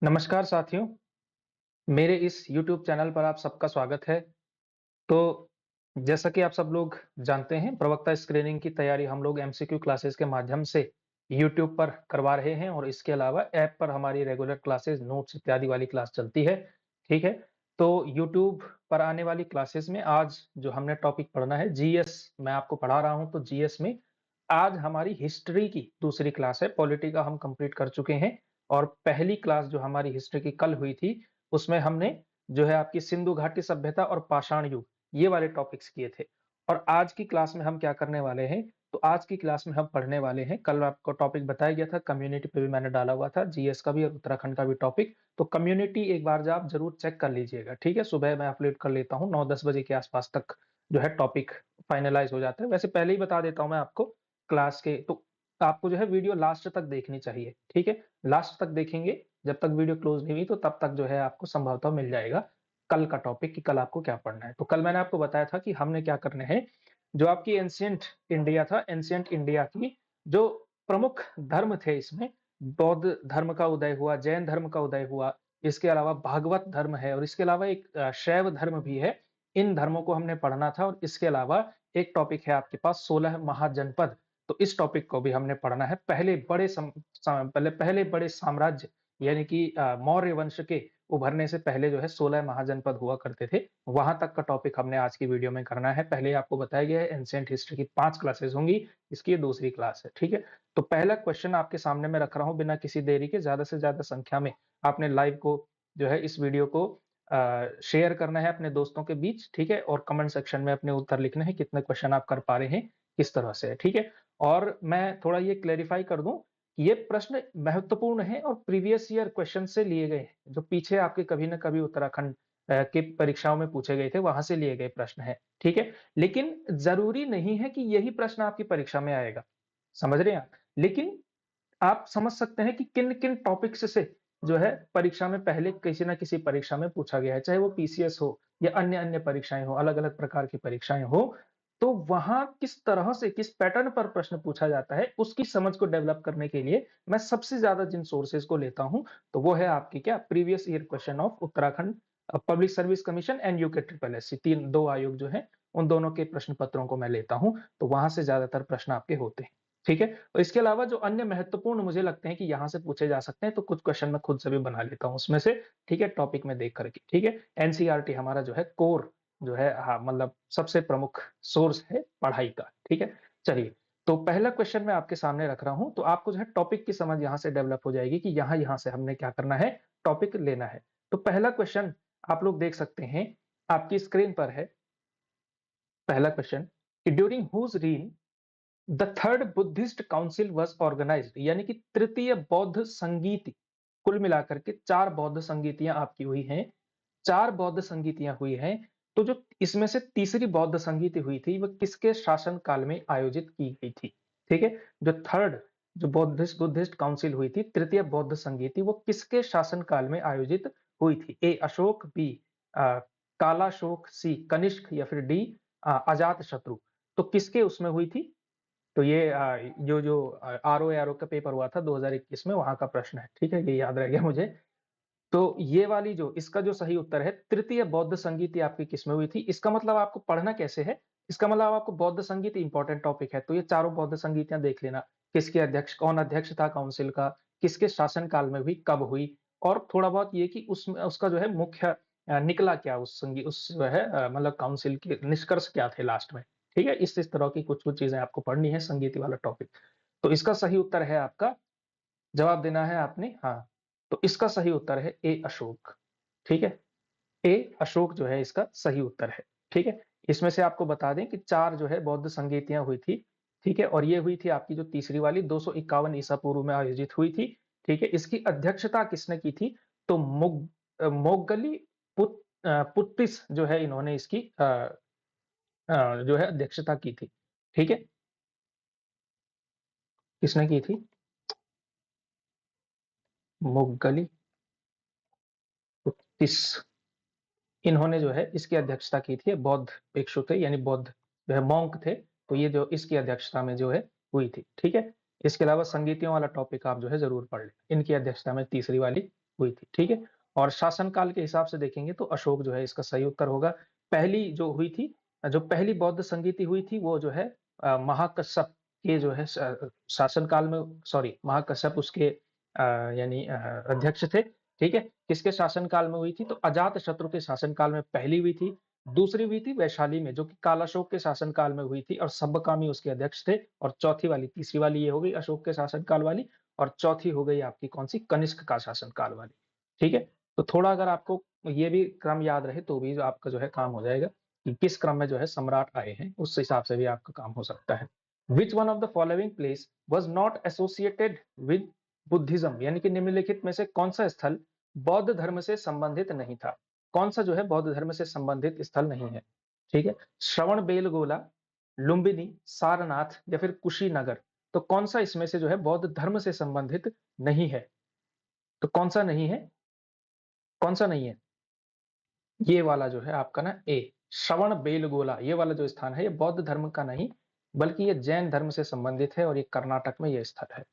नमस्कार साथियों, मेरे इस YouTube चैनल पर आप सबका स्वागत है। तो जैसा कि आप सब लोग जानते हैं, प्रवक्ता स्क्रीनिंग की तैयारी हम लोग एमसीक्यू क्लासेस के माध्यम से YouTube पर करवा रहे हैं और इसके अलावा ऐप पर हमारी रेगुलर क्लासेस, नोट्स इत्यादि वाली क्लास चलती है, ठीक है? तो YouTube पर आने वाली क्लासेस में आज जो हमने टॉपिक पढ़ना है जीएस मैं आपको पढ़ा रहा हूँ, तो जीएस में आज हमारी हिस्ट्री की दूसरी क्लास है, पॉलिटी का हम कंप्लीट कर चुके हैं और पहली क्लास जो हमारी हिस्ट्री की कल हुई थी, उसमें हमने जो है आपकी सिंधु घाटी सभ्यता और पाषाण युग ये वाले टॉपिक्स किए थे। और आज की क्लास में हम क्या करने वाले हैं, तो आज की क्लास में हम पढ़ने वाले हैं, कल आपको टॉपिक बताया गया था, कम्युनिटी पे भी मैंने डाला हुआ था, जीएस का भी और उत्तराखंड का भी टॉपिक। तो कम्युनिटी एक बार जो आप ज़रूर चेक कर लीजिएगा, ठीक है? सुबह मैं अपलोड कर लेता हूँ, 9-10 बजे के आसपास तक जो है टॉपिक फाइनलाइज़ हो जाता है। वैसे पहले ही बता देता हूँ मैं आपको क्लास के, तो आपको जो है वीडियो लास्ट तक देखनी चाहिए, ठीक है? लास्ट तक देखेंगे, जब तक वीडियो क्लोज़ नहीं हुई, तो तब तक जो है आपको संभवतः मिल जाएगा कल का टॉपिक कि कल आपको क्या पढ़ना है। तो कल मैंने आपको बताया था कि हमने क्या करने हैं, जो आपकी एंशिएंट इंडिया था, एंशिएंट इंडिया की जो प्रमुख धर्म थे इसमें, बौद्ध धर्म का उदय हुआ, जैन धर्म का उदय हुआ, इसके अलावा भागवत धर्म है और इसके अलावा एक शैव धर्म भी है। इन धर्मों को हमने पढ़ना था और इसके अलावा एक टॉपिक है आपके पास 16 महाजनपद, तो इस टॉपिक को भी हमने पढ़ना है। पहले बड़े साम्राज्य यानी कि मौर्य वंश के उभरने से पहले जो है 16 महाजनपद हुआ करते थे, वहाँ तक का टॉपिक हमने आज की वीडियो में करना है। पहले ही आपको बताया गया है एंशिएंट हिस्ट्री की 5 क्लासेस होंगी, इसकी ये दूसरी क्लास है, ठीक है? तो पहला क्वेश्चन आपके सामने मैं रख रहा हूँ बिना किसी देरी के, ज़्यादा से ज़्यादा संख्या में आपने लाइव को जो है इस वीडियो को शेयर करना है अपने दोस्तों के बीच, ठीक है? और कमेंट सेक्शन में अपने उत्तर लिखने हैं, कितने क्वेश्चन आप कर पा रहे हैं, किस तरह से है, ठीक है? और मैं थोड़ा ये क्लैरिफाई कर दूँ, ये प्रश्न महत्वपूर्ण हैं और प्रीवियस ईयर क्वेश्चन से लिए गए हैं, जो पीछे आपके कभी न कभी उत्तराखंड की परीक्षाओं में पूछे गए थे, वहाँ से लिए गए प्रश्न हैं, ठीक है? लेकिन ज़रूरी नहीं है कि यही प्रश्न आपकी परीक्षा में आएगा, समझ रहे हैं आप? लेकिन आप समझ सकते हैं कि किन-किन टॉपिक्स से जो है परीक्षा में पहले किसी न किसी परीक्षा में पूछा गया है, चाहे वो पीसीएस हो या अन्य-अन्य परीक्षाएँ हो, अलग-अलग प्रकार की परीक्षाएँ हो, तो वहाँ किस तरह से, किस पैटर्न पर प्रश्न पूछा जाता है, उसकी समझ को डेवलप करने के लिए मैं सबसे ज़्यादा जिन सोर्सेज़ को लेता हूँ, तो वो है आपकी क्या previous year question of Uttarakhand public service commission and UK triple SC 2 आयोग जो हैं, उन दोनों के प्रश्न पत्रों को मैं लेता हूँ, तो वहाँ से ज़्यादातर प्रश्न आपके होते हैं, ठीक है? और इसके अलावा जो अन्य महत्वपूर्ण मुझे लगते हैं कि यहाँ से पूछे जा सकते हैं, तो कुछ क्वेश्चन मैं खुद से भी बना लेता हूँ उसमें से, ठीक है? टॉपिक में देख कर के, ठीक है? एनसीईआरटी हमारा जो है कोर जो है हाँ, मतलब सबसे प्रमुख सोर्स है पढ़ाई का, ठीक है? चलिए, तो पहला क्वेश्चन मैं आपके सामने रख रहा हूँ, तो आपको जो है टॉपिक की समझ यहाँ से डेवलप हो जाएगी कि यहाँ से हमने क्या करना है, टॉपिक लेना है। तो पहला क्वेश्चन आप लोग देख सकते हैं, आपकी स्क्रीन पर है, पहला क्वेश्चन कि during whose reign the third Buddhist council was organised, यानी कि तृतीय बौद्ध संगीति, कुल मिलाकर के 4 बौद्ध संगीतियाँ आपकी हुई हैं, 4 बौद्ध संगीतियाँ हुई हैं, तो जो इसमें से तीसरी बौद्ध संगीति हुई थी, वो किसके शासन काल में आयोजित की गई थी? ठीक है? जो थर्ड जो बुद्धिस्ट काउंसिल हुई थी, तृतीय बौद्ध संगीति, वो किसके शासन काल में आयोजित हुई थी? ए अशोक, बी अ, कालाशोक, सी कनिष्क या फिर डी अजातशत्रु। तो किसके उसमें हुई थी? तो ये जो आरओ का पेपर हुआ था 2021 में, वहाँ का प्रश्न है, ठीक है? ये याद रह गया मुझे। तो ये वाली जो इसका जो सही उत्तर है, तृतीय बौद्ध संगीति आपकी किसमें हुई थी? इसका मतलब आपको पढ़ना कैसे है? इसका मतलब आपको बौद्ध संगीत इम्पोर्टेंट टॉपिक है, तो ये चारों बौद्ध संगीतियाँ देख लेना। कौन अध्यक्ष था काउंसिल का? किसके शासन काल में हुई? कब हुई? और थोड़ा बहुत ये कि उसमें उसका जो है मुख्य निकला क्या उस जो है मतलब काउंसिल के निष्कर्ष क्या थे लास्ट में? ठीक है? इस तरह की कुछ-कुछ चीज़ें आपको पढ़नी है संगीत वाला टॉपिक। तो इसका सही उत्तर है आपका, जवाब देना है आपने हाँ, तो इसका सही उत्तर है ए अशोक, ठीक है? ए अशोक जो है इसका सही उत्तर है, ठीक है? इसमें से आपको बता दें कि 4 जो है बौद्ध संगीतियाँ हुई थी, ठीक है? और ये हुई थी आपकी जो तीसरी वाली 251 ईसा पूर्व में आयोजित हुई थी, ठीक है? इसकी अध्यक्षता किसने की थी? तो मोगली पुत्तिस जो है इन्होंने इसकी जो है अध्यक्षता की थी, ठीक है? किसने की थी? मोगली पुत्तिस। इन्होंने जो है इसकी अध्यक्षता की थी, बौद्ध भिक्षु थे यानी बौद्ध जो है मॉन्क थे, तो ये जो इसकी अध्यक्षता में जो है हुई थी, ठीक है? इसके अलावा संगीतियों वाला टॉपिक आप जो है ज़रूर पढ़ लें, इनकी अध्यक्षता में तीसरी वाली हुई थी, ठीक है। और शासनकाल के हिसाब से देखेंगे तो अशोक जो है इसका सही उत्तर होगा। पहली जो हुई थी, जो पहली बौद्ध संगीति हुई थी वो जो है महाकश्यप के जो है शासनकाल में, सॉरी, महाकश्यप उसके यानी अध्यक्ष थे, ठीक है। किसके शासनकाल में हुई थी? तो अजातशत्रु के शासनकाल में पहली हुई थी। दूसरी हुई थी वैशाली में, जो कि कालाशोक के शासनकाल में हुई थी और सब्बकामी उसके अध्यक्ष थे। और चौथी वाली, तीसरी वाली ये हो गई अशोक के शासनकाल वाली, और चौथी हो गई आपकी कौन सी? कनिष्क का शासनकाल वाली, ठीक है। तो थोड़ा अगर आपको ये भी क्रम याद रहे तो भी जो आपका जो है काम हो जाएगा कि किस क्रम में जो है सम्राट आए हैं, उस हिसाब से भी आपका काम हो सकता है। Which one of the following place was not associated with Buddhism, यानी कि निम्नलिखित में से कौन सा स्थल बौद्ध धर्म से संबंधित नहीं था? कौन सा जो है बौद्ध धर्म से संबंधित स्थल नहीं है? ठीक है, श्रवण बेलगोला, लुम्बिनी, सारनाथ या फिर कुशीनगर। तो कौन सा इसमें से जो है बौद्ध धर्म से संबंधित नहीं है? तो कौन सा नहीं है? कौन सा नहीं है? ये वाला जो है आपका ना ए, श्रवण बेलगोला, ये वाला जो स्थान है ये बौद्ध धर्म का नहीं बल्कि ये जैन धर्म से संबंधित है और ये कर्नाटक में ये स्थल है,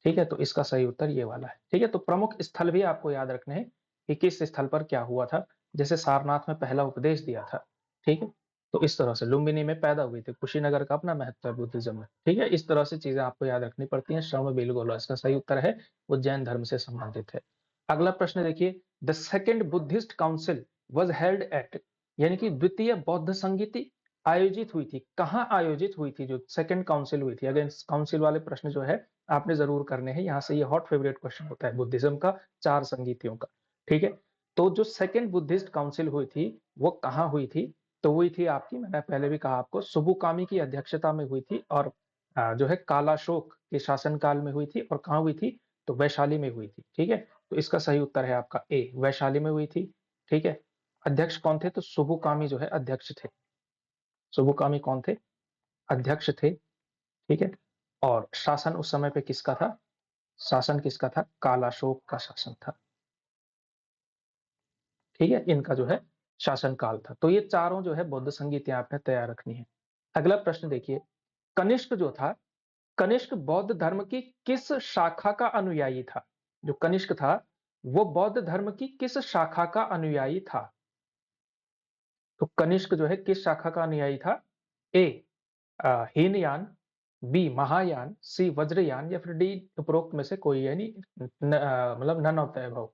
ठीक है। तो इसका सही उत्तर ये वाला है, ठीक है। तो प्रमुख स्थल भी आपको याद रखने हैं कि किस स्थल पर क्या हुआ था। जैसे सारनाथ में पहला उपदेश दिया था, ठीक है। तो इस तरह से लुम्बिनी में पैदा हुई थी, कुशीनगर का अपना महत्व है बुद्धिज्म में, ठीक है। इस तरह से चीजें आपको याद रखनी पड़ती हैं। श्रवण बेलगोला इसका सही उत्तर है, वो जैन धर्म से संबंधित है। अगला प्रश्न देखिए, the second Buddhist council was held at, यानी कि द्वितीय बौद्ध संगीति आयोजित हुई थी, कहाँ आयोजित हुई थी? जो सेकंड काउंसिल हुई थी, अगेन काउंसिल वाले प्रश्न जो है आपने जरूर करने हैं, यहाँ से ये हॉट फेवरेट क्वेश्चन होता है बुद्धिज्म का, चार संगीतियों का, ठीक है। तो जो सेकंड बुद्धिस्ट काउंसिल हुई थी वो कहाँ हुई थी? तो हुई थी आपकी, मैंने पहले भी कहा आपको, सुबुकामी की अध्यक्षता में हुई थी और जो है कालाशोक के शासनकाल में हुई थी। और कहाँ हुई थी? तो वैशाली में हुई थी, ठीक है। तो इसका सही उत्तर है आपका ए, वैशाली में हुई थी, ठीक है। अध्यक्ष कौन थे? तो सुबुकामी जो है अध्यक्ष थे। सुबुकामी कौन थे? अध्यक्ष थे, ठीक है। और शासन उस समय पे किसका था? शासन किसका था? कालाशोक का शासन था, ठीक है। इनका जो है शासन काल था। तो ये चारों जो है बौद्ध संगीतियां आपने तैयार रखनी है। अगला प्रश्न देखिए, कनिष्क जो था, कनिष्क बौद्ध धर्म की किस शाखा का अनुयायी था? जो कनिष्क था वो बौद्ध धर्म की किस शाखा का अनुयायी था? तो कनिष्क जो है किस शाखा का अनुयायी था? ए हीनयान, बी महायान, सी वज्रयान या फिर डी उपरोक्त में से कोई, यानी मतलब नन ऑफ द अबव।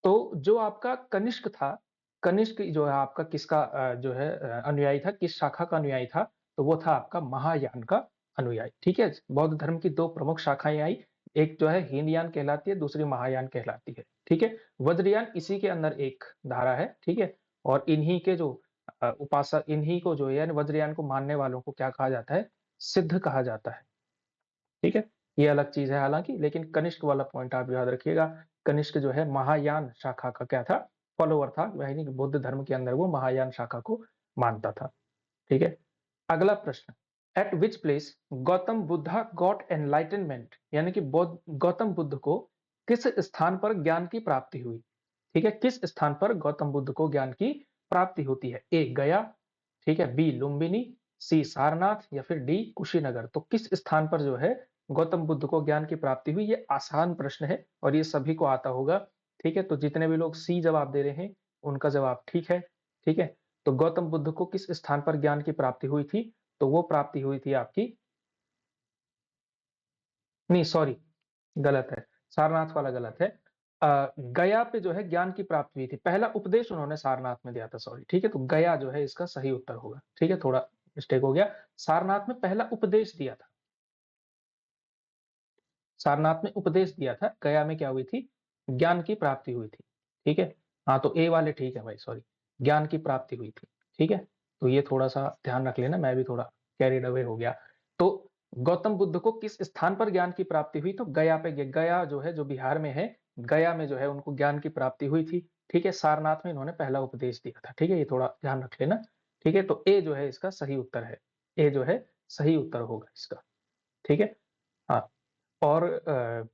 तो जो आपका कनिष्क था, कनिष्क जो है आपका किसका जो है अनुयायी था, किस शाखा का अनुयायी था? तो वो था आपका महायान का अनुयायी, ठीक है। बौद्ध धर्म की दो प्रमुख शाखाएं आई, एक जो है हीनयान कहलाती है, दूसरी महायान कहलाती है, ठीक है। वज्रयान इसी के अंदर एक धारा है, ठीक है। और इन्हीं के जो उपासक, इन्हीं को जो है यानी वज्रयान को मानने वालों को क्या कहा जाता है? सिद्ध कहा जाता है, ठीक है। ये अलग चीज है हालांकि, लेकिन कनिष्क वाला पॉइंट आप याद रखिएगा। कनिष्क जो है महायान शाखा का क्या था? फॉलोवर था, यानी कि बौद्ध धर्म के अंदर वो महायान शाखा को मानता था, ठीक है। अगला प्रश्न, eight which place Gautam Buddha got enlightenment, यानी कि गौतम बुद्ध को किस स्थान पर ज्ञान की प्राप्ति हुई? ठीक है, किस स्थान पर गौतम बुद्ध को ज्ञान की प्राप्ति होती है? ए गया, ठीक है, बी लुम्बिनी, सी सारनाथ या फिर डी कुशीनगर। तो किस स्थान पर जो है गौतम बुद्ध को ज्ञान की प्राप्ति हुई? ये आसान प्रश्न है और ये सभी को आता होगा, ठीक है। तो जितने भी लोग सी जवाब दे रहे हैं उनका जवाब ठीक है, ठीक है। तो गौतम बुद्ध को किस स्थान पर ज्ञान की प्राप्ति हुई थी? तो वो प्राप्ति हुई थी आपकी, नहीं सॉरी, गलत है, सारनाथ वाला गलत है। गया पे जो है ज्ञान की प्राप्ति हुई थी, पहला उपदेश उन्होंने सारनाथ में दिया था, सॉरी, ठीक है। तो गया जो है इसका सही उत्तर होगा, ठीक है, थोड़ा मिस्टेक हो गया। सारनाथ में पहला उपदेश दिया था, सारनाथ में उपदेश दिया था, गया में क्या हुई थी? ज्ञान की प्राप्ति हुई थी, ठीक है। हाँ तो ए वाले ठीक है भाई, सॉरी, ज्ञान की प्राप्ति हुई थी, ठीक है। तो ये थोड़ा सा ध्यान रख लेना, मैं भी थोड़ा कैरिड अवे हो गया। तो गौतम बुद्ध को किस स्थान पर ज्ञान की प्राप्ति हुई? तो गया पे, गया जो है जो बिहार में है, गया में जो है उनको ज्ञान की प्राप्ति हुई थी, ठीक है। सारनाथ में इन्होंने पहला उपदेश दिया था, ठीक है, ये थोड़ा ध्यान रख लेना, ठीक है। तो ए जो है इसका सही उत्तर है, ए जो है सही उत्तर होगा इसका, ठीक है। हाँ, और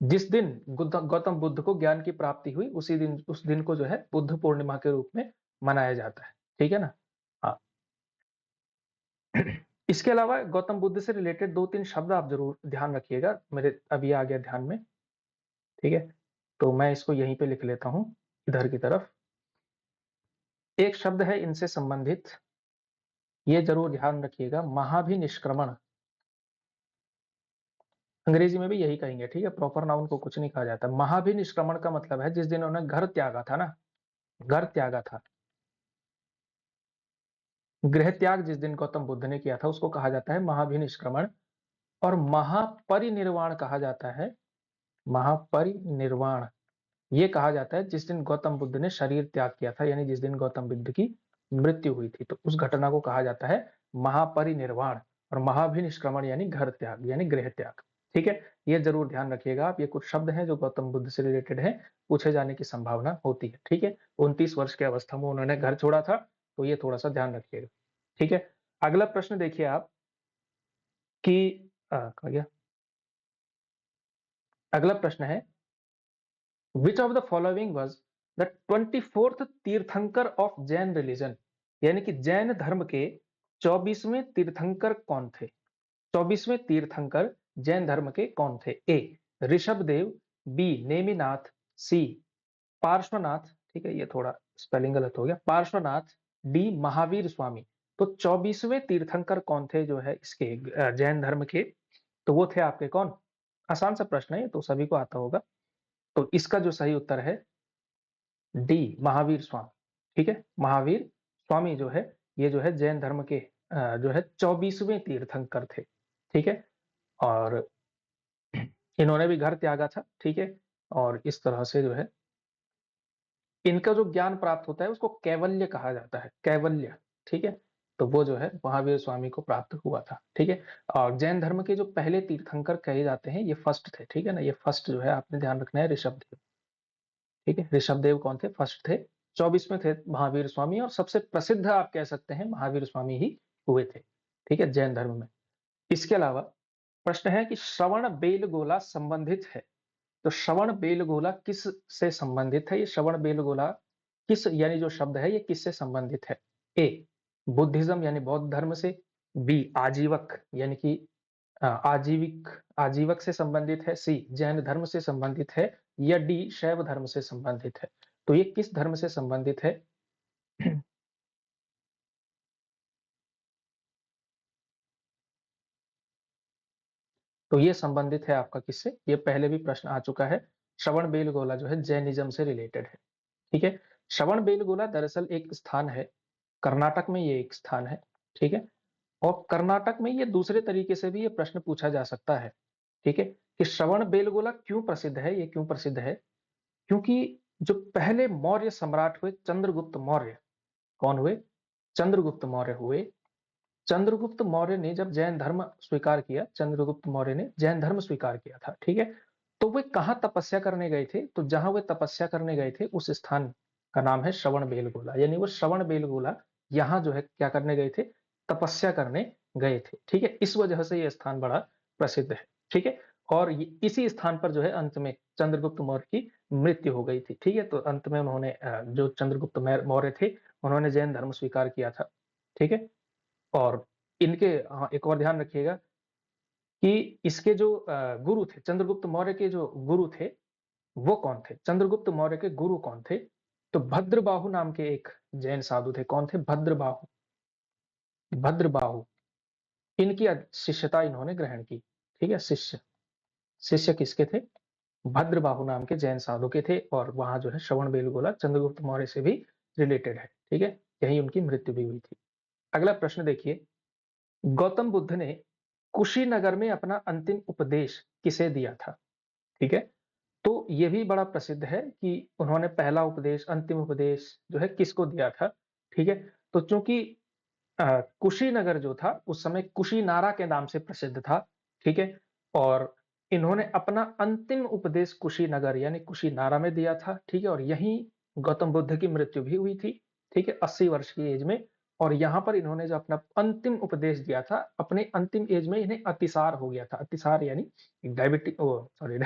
जिस दिन गौतम बुद्ध को ज्ञान की प्राप्ति हुई उसी दिन, उस दिन को जो है बुद्ध पूर्णिमा के रूप में मनाया जाता है, ठीक है ना। हाँ, इसके अलावा गौतम बुद्ध से रिलेटेड दो तीन शब्द आप जरूर ध्यान रखिएगा, मेरे अभी आ गया ध्यान में, ठीक है। तो मैं इसको यहीं पे लिख लेता हूं इधर की तरफ। एक शब्द है इनसे संबंधित, ये जरूर ध्यान रखिएगा, महाभिनिष्क्रमण। अंग्रेजी में भी यही कहेंगे, ठीक है, प्रॉपर नाउन को कुछ नहीं कहा जाता। महाभिनिष्क्रमण का मतलब है जिस दिन उन्होंने घर त्यागा था ना, घर त्यागा था, गृह त्याग जिस दिन गौतम बुद्ध ने किया था उसको कहा जाता है महाभिनिष्क्रमण। और महापरिनिर्वाण कहा जाता है, महापरिनिर्वाण ये कहा जाता है जिस दिन गौतम बुद्ध ने शरीर त्याग किया था, यानी जिस दिन गौतम बुद्ध की मृत्यु हुई थी, तो उस घटना को कहा जाता है महापरिनिर्वाण। और महाभिनिष्क्रमण यानी घर त्याग, यानी गृह त्याग। ठीक है, ये जरूर ध्यान रखिएगा आप, ये कुछ शब्द हैं जो गौतम बुद्ध से रिलेटेड है, पूछे जाने की संभावना होती है। ठीक है, 29 वर्ष की अवस्था में उन्होंने घर छोड़ा था, तो ये थोड़ा सा ध्यान रखिएगा। ठीक है, अगला प्रश्न देखिए आप कि कहा गया, अगला प्रश्न है which of the following was the 24th तीर्थंकर ऑफ जैन रिलीजन, यानी कि जैन धर्म के 24वें तीर्थंकर कौन थे? 24वें तीर्थंकर जैन धर्म के कौन थे? ए ऋषभ देव, बी नेमिनाथ, सी पार्श्वनाथ, ठीक है ये थोड़ा स्पेलिंग गलत हो गया, पार्श्वनाथ, डी महावीर स्वामी। तो 24वें तीर्थंकर कौन थे जो है इसके जैन धर्म के? तो वो थे आपके कौन? आसान सा प्रश्न है, तो सभी को आता होगा। तो इसका जो सही उत्तर है डी महावीर स्वामी। ठीक है, महावीर स्वामी जो है ये जो है जैन धर्म के जो है 24वें तीर्थंकर थे। ठीक है, और इन्होंने भी घर त्यागा था। ठीक है, और इस तरह से जो है इनका जो ज्ञान प्राप्त होता है उसको कैवल्य कहा जाता है, कैवल्य। ठीक है, तो वो जो है महावीर स्वामी को प्राप्त हुआ था। ठीक है, और जैन धर्म के जो पहले तीर्थंकर कहे जाते हैं ये फर्स्ट थे। ठीक है ना, ये फर्स्ट जो है आपने ध्यान रखना है, ऋषभ देव। ठीक है, ऋषभ देव कौन थे? फर्स्ट थे। 24 में थे महावीर स्वामी, और सबसे प्रसिद्ध आप कह सकते हैं महावीर स्वामी ही हुए थे। ठीक है, जैन धर्म में। इसके अलावा प्रश्न है कि श्रवण बेलगोला संबंधित है, तो श्रवण बेलगोला किस से संबंधित है? ये श्रवण बेलगोला किस, यानी जो शब्द है ये किससे संबंधित है? ए बुद्धिज्म यानी बौद्ध धर्म से, बी आजीवक यानी कि आजीविक, आजीवक से संबंधित है, सी जैन धर्म से संबंधित है, या डी शैव धर्म से संबंधित है। तो ये किस धर्म से संबंधित है? तो ये संबंधित है आपका किससे? ये पहले भी प्रश्न आ चुका है। श्रवण बेलगोला जो है जैनिज्म से रिलेटेड है। ठीक है, श्रवण बेलगोला दरअसल एक स्थान है, कर्नाटक में ये एक स्थान है। ठीक है, और कर्नाटक में ये दूसरे तरीके से भी ये प्रश्न पूछा जा सकता है। ठीक है, कि श्रवण बेलगोला क्यों प्रसिद्ध है? ये क्यों प्रसिद्ध है? क्योंकि जो पहले मौर्य सम्राट हुए चंद्रगुप्त मौर्य, कौन हुए? चंद्रगुप्त मौर्य हुए। चंद्रगुप्त मौर्य ने जब जैन धर्म स्वीकार किया, चंद्रगुप्त मौर्य ने जैन धर्म स्वीकार किया था। ठीक है, तो वे कहां तपस्या करने गए थे? तो जहां वे तपस्या करने गए थे उस स्थान का नाम है श्रवण बेलगोला, यानी वो श्रवण बेलगोला यहाँ जो है क्या करने गए थे? तपस्या करने गए थे। ठीक है, इस वजह से यह स्थान बड़ा प्रसिद्ध है। ठीक है, और इसी स्थान पर जो है अंत में चंद्रगुप्त मौर्य की मृत्यु हो गई थी। ठीक है, तो अंत में उन्होंने जो चंद्रगुप्त मौर्य थे उन्होंने जैन धर्म स्वीकार किया था। ठीक है, और इनके एक और ध्यान रखिएगा कि इसके जो गुरु थे, चंद्रगुप्त मौर्य के जो गुरु थे वो कौन थे? चंद्रगुप्त मौर्य के गुरु कौन थे? तो भद्रबाहु नाम के एक जैन साधु थे। कौन थे? भद्रबाहु, भद्रबाहु। इनकी शिष्यता इन्होंने ग्रहण की। ठीक है, शिष्य, शिष्य किसके थे? भद्रबाहु नाम के जैन साधु के थे, और वहां जो है श्रवण बेलगोला चंद्रगुप्त मौर्य से भी रिलेटेड है। ठीक है, यही उनकी मृत्यु भी हुई थी। अगला प्रश्न देखिए, गौतम बुद्ध ने कुशीनगर में अपना अंतिम उपदेश किसे दिया था? ठीक है, तो ये भी बड़ा प्रसिद्ध है कि उन्होंने पहला उपदेश, अंतिम उपदेश जो है किसको दिया था? ठीक है, तो चूंकि कुशीनगर जो था उस समय कुशीनारा के नाम से प्रसिद्ध था। ठीक है, और इन्होंने अपना अंतिम उपदेश कुशीनगर यानी कुशीनारा में दिया था। ठीक है, और यहीं गौतम बुद्ध की मृत्यु भी हुई थी। ठीक है, 80 वर्ष की एज में। और यहाँ पर इन्होंने जो अपना अंतिम उपदेश दिया था, अपने अंतिम एज में इन्हें अतिसार हो गया था। अतिसार यानी डायबिटिक, ओ सॉरी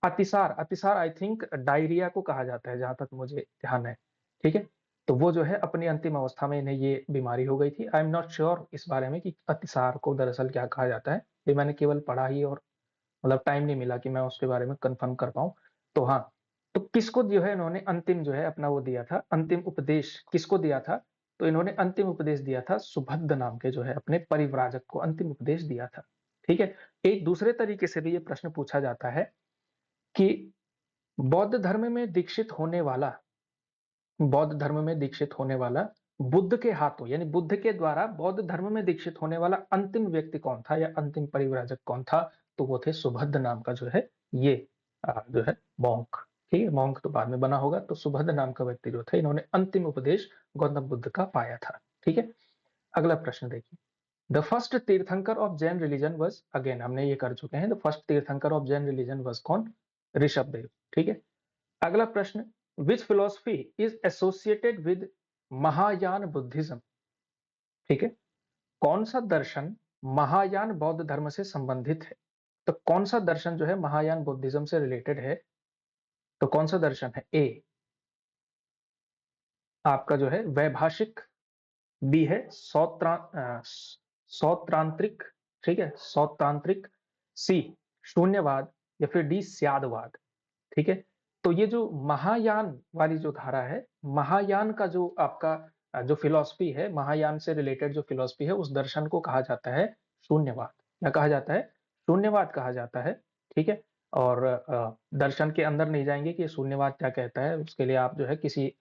अतिसार, अतिसार आई थिंक डायरिया को कहा जाता है जहां तक मुझे ध्यान है। ठीक है, तो वो जो है अपनी अंतिम अवस्था में इन्हें ये बीमारी हो गई थी। आई एम नॉट श्योर इस बारे में कि अतिसार को दरअसल क्या कहा जाता है, ये मैंने केवल पढ़ा ही, और मतलब टाइम नहीं मिला कि मैं उसके बारे में कंफर्म कर पाऊं। तो हाँ, तो किसको जो है इन्होंने अंतिम जो है अपना वो दिया था, अंतिम उपदेश किसको दिया था? तो इन्होंने अंतिम उपदेश दिया था सुभद्द नाम के जो है अपने परिव्राजक को अंतिम उपदेश दिया था। ठीक है? एक दूसरे तरीके से भी ये प्रश्न पूछा जाता है कि बौद्ध धर्म में दीक्षित होने वाला बौद्ध धर्म में दीक्षित होने वाला बुद्ध के हाथों यानी बुद्ध के द्वारा बौद्ध धर्म में दीक्षित होने वाला अंतिम व्यक्ति कौन था या अंतिम परिव्राजक कौन था? तो वो थे सुभद्द नाम का जो है ये जो है मॉन्क। ठीक है, मॉन्क तो बाद में बना होगा। तो सुभद्द नाम का व्यक्ति जो थे इन्होंने अंतिम उपदेश गौतम बुद्ध का पाया था। ठीक है, अगला प्रश्न देखिए। The first tirthankar of Jain religion was, again हमने ये कर चुके हैं, the first tirthankar of Jain religion was कौन? ऋषभदेव। ठीक है, अगला प्रश्न, which philosophy is associated with Mahayana Buddhism? ठीक है, कौन सा दर्शन महायान बौद्ध धर्म से संबंधित है? तो कौन सा दर्शन जो है महायान बुद्धिज्म से रिलेटेड है? तो कौन सा दर्शन है? ए आपका जो है वैभाषिक, बी है सौत्रांत्रिक, ठीक है, सौत्रांत्रिक, सी शून्यवाद, या फिर डी स्यादवाद। ठीक है, तो ये जो महायान वाली जो धारा है, महायान का जो आपका जो फिलॉसफी है, महायान से रिलेटेड जो फिलॉसफी है, उस दर्शन को कहा जाता है शून्यवाद। क्या कहा जाता है? शून्यवाद कहा जाता है। ठीक है, और दर्शन के अंदर नहीं जाएंगे कि शून्यवाद क्या कहता है, उसके लिए आप जो है किसी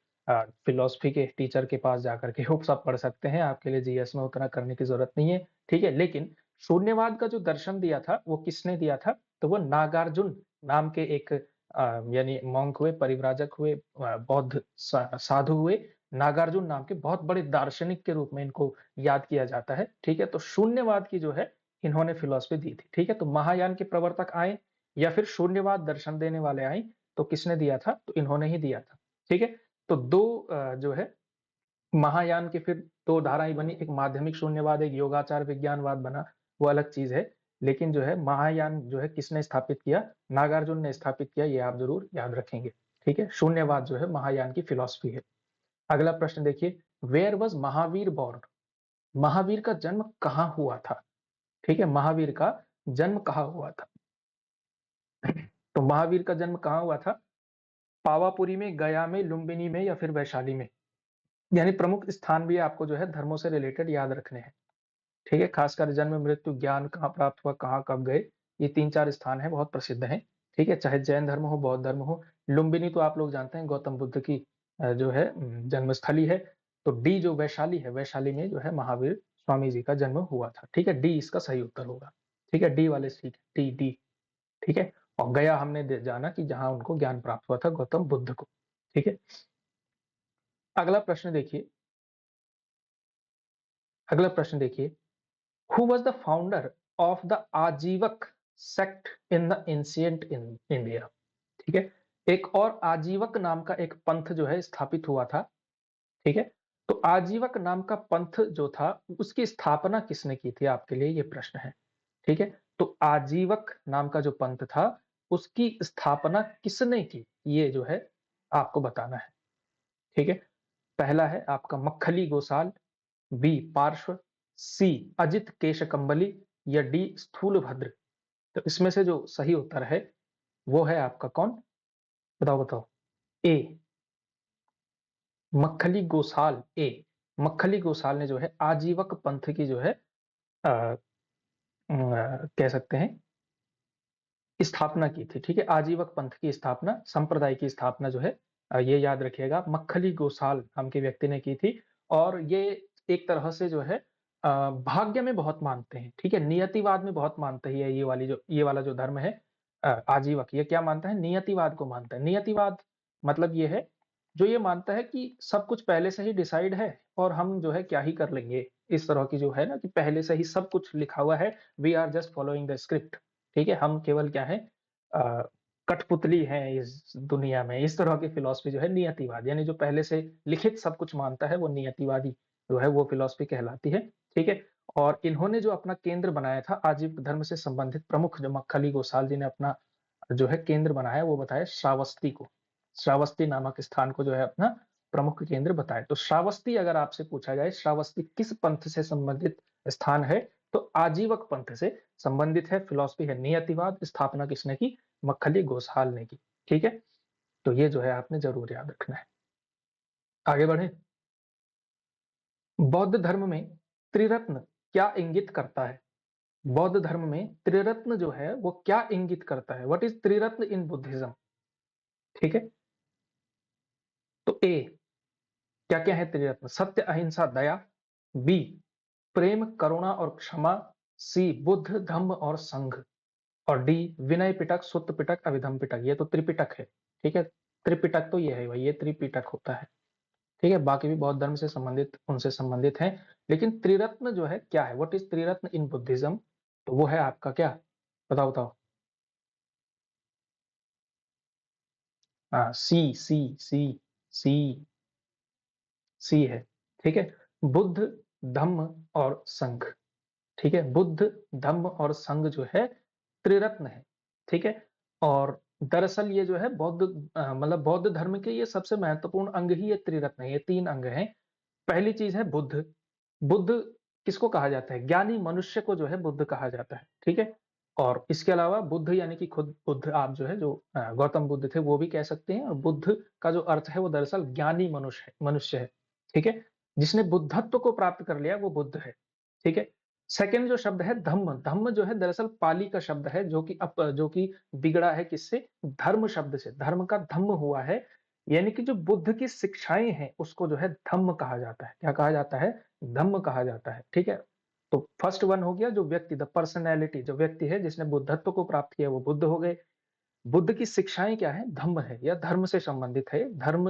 फिलॉसफी के टीचर के पास जाकर के वो सब पढ़ सकते हैं, आपके लिए जीएस में उतना करने की जरूरत नहीं है। ठीक है, लेकिन शून्यवाद का जो दर्शन दिया था वो किसने दिया था? तो वो नागार्जुन नाम के एक यानी मॉन्क हुए, परिव्राजक हुए, बौद्ध साधु हुए, नागार्जुन नाम के बहुत बड़े दार्शनिक के रूप में इनको याद किया जाता है। ठीक है, तो शून्यवाद की जो है इन्होंने फिलॉसफी दी थी। ठीक है, तो महायान के प्रवर्तक आए या फिर शून्यवाद दर्शन देने वाले आए, तो किसने दिया था? तो इन्होंने ही दिया था। ठीक है, तो दो जो है महायान के फिर दो धाराएं बनी, एक माध्यमिक शून्यवाद, एक योगाचार विज्ञानवाद बना, वो अलग चीज है। लेकिन जो है महायान जो है किसने स्थापित किया? नागार्जुन ने स्थापित किया, ये आप जरूर याद रखेंगे। ठीक है, शून्यवाद जो है महायान की फिलॉसफी है। अगला प्रश्न देखिए, where was Mahavira born? Mahavira का जन्म कहाँ हुआ था? ठीक है, महावीर का जन्म कहाँ हुआ था? तो महावीर का जन्म कहाँ हुआ था? पावापुरी में, गया में, लुम्बिनी में, या फिर वैशाली में। यानी प्रमुख स्थान भी आपको जो है धर्मों से रिलेटेड याद रखने हैं। ठीक है, खासकर जन्म, मृत्यु, ज्ञान कहाँ प्राप्त हुआ, कहाँ कब गए, ये 3-4 स्थान है, बहुत प्रसिद्ध हैं। ठीक है, चाहे जैन धर्म हो, बौद्ध धर्म हो। लुम्बिनी तो आप लोग जानते हैं गौतम बुद्ध की जो है जन्मस्थली है। तो डी जो वैशाली है, वैशाली में जो है महावीर स्वामी जी का जन्म हुआ था। ठीक है, डी इसका सही उत्तर होगा। ठीक है, डी वाले ठीक है, डी डी। ठीक है, और गया हमने जाना कि जहां उनको ज्ञान प्राप्त हुआ था गौतम बुद्ध को। ठीक है, अगला प्रश्न देखिए, अगला प्रश्न देखिए, Who was the founder of the आजीवक sect in the ancient India? ठीक है, एक और आजीवक नाम का एक पंथ जो है स्थापित हुआ था। ठीक है, तो आजीवक नाम का पंथ जो था उसकी स्थापना किसने की थी? आपके लिए ये प्रश्न है। ठीक है, तो आजीवक नाम का जो पंथ था उसकी स्थापना किसने की, ये जो है आपको बताना है। ठीक है, पहला है आपका मक्खली गोसाल, बी पार्श्व, सी अजित केशकम्बली, या डी स्थूलभद्र। तो इसमें से जो सही उत्तर है वो है आपका कौन? बताओ बताओ। ए मक्खली गोसाल, ए मक्खली गोसाल ने जो है आजीवक पंथ की जो है कह सकते हैं स्थापना की थी। ठीक है, आजीवक पंथ की स्थापना, संप्रदाय की स्थापना जो है ये याद रखिएगा मक्खली गोसाल नाम के व्यक्ति ने की थी। और ये एक तरह से जो है भाग्य में बहुत मानते हैं। ठीक है, नियतिवाद में बहुत मानते हैं। ये वाला जो धर्म है आजीवक, ये क्या मानता है? नियतिवाद को मानता है। नियतिवाद मतलब ये है जो ये मानता है कि सब कुछ पहले से ही डिसाइड है और हम जो है क्या ही कर लेंगे। इस तरह की जो है ना कि पहले से ही सब कुछ लिखा हुआ है, we are just following the script. ठीक है, हम केवल क्या है कठपुतली हैं इस दुनिया में। इस तरह की फिलॉसफी जो है नियतिवाद, यानी जो पहले से लिखित सब कुछ मानता है वो नियतिवादी जो है वो फिलॉसफी कहलाती है। ठीक है, और इन्होंने जो अपना केंद्र बनाया था आजीव धर्म से संबंधित प्रमुख जो मक्खली गोसाल जी ने अपना जो है केंद्र बनाया वो बताया श्रावस्ती को। श्रावस्ती नामक स्थान को जो है अपना प्रमुख केंद्र बताया। तो श्रावस्ती अगर आपसे पूछा जाए श्रावस्ती किस पंथ से संबंधित स्थान है, तो आजीवक पंथ से संबंधित है। फिलॉसफी है नियतिवाद, स्थापना किसने की? मक्खली गोसाल ने की। ठीक है, तो ये जो है आपने ज़रूर याद रखना है। आगे बढ़ें? बौद्ध धर्म में त्रिरत्न क्या इंगित करता है? बौद्ध धर्म में त्रिरत्न जो है वो क्या इंगित करता है? What is triratna in Buddhism? ठीक है? तो ए क्या-क्या है त्रिरत्न? सत्य, अहिंसा, दया। बी प्रेम, करुणा और क्षमा। सी बुद्ध, धम्म और संघ। और डी विनय पिटक, सुत्त पिटक, अभिधम पिटक। ये तो त्रिपिटक है, ठीक है? त्रिपिटक तो ये है भाई, ये त्रिपिटक होता है, ठीक है? बाकी भी बौद्ध धर्म से संबंधित उनसे संबंधित हैं, लेकिन त्रिरत्न जो है क्या है? What is triratna in Buddhism? तो वो है आपका क्या? बताओ बताओ। हाँ, सी सी सी सी सी है, ठीक है? बुद्ध, धम्म और संघ। ठीक है? बुद्ध, धम्म और संघ जो है त्रिरत्न है, ठीक है? और दरअसल ये जो है मतलब बौद्ध धर्म के ये सबसे महत्वपूर्ण अंग ही ये त्रिरत्न है, ये 3 अंग हैं। पहली चीज़ है बुद्ध। बुद्ध किसको कहा जाता है? ज्ञानी मनुष्य को जो है बुद्ध कहा जाता है, ठीक है? और इसके अलावा बुद्ध यानी कि खुद बुद्ध आप जो है जो गौतम बुद्ध थे वो भी कह सकते हैं, और बुद्ध का जो अर्थ है वो दरअसल ज्ञानी मनुष्य है, ठीक है? जिसने बुद्धत्व को प्राप्त कर लिया वो बुद्ध है, ठीक है? सेकंड जो शब्द है धम्म, धम्म जो है दरअसल पाली का शब्द है जो कि बिगड़ा है किससे? धर्म शब्द से, धर्म का धम्म हुआ है, यानी कि जो बुद्ध की शिक्षाएँ हैं उसको जो है धम्म कहा जाता है। क्या कहा जाता है? धम्म कहा जाता है, ठीक है? तो फर्स्ट वन हो गया जो व्यक्ति, द पर्सनैलिटी, जो व्यक्ति है जिसने बुद्धत्व को प्राप्त किया वो बुद्ध हो गए। बुद्ध की शिक्षाएँ क्या है? धम्म है, या धर्म से संबंधित है। धर्म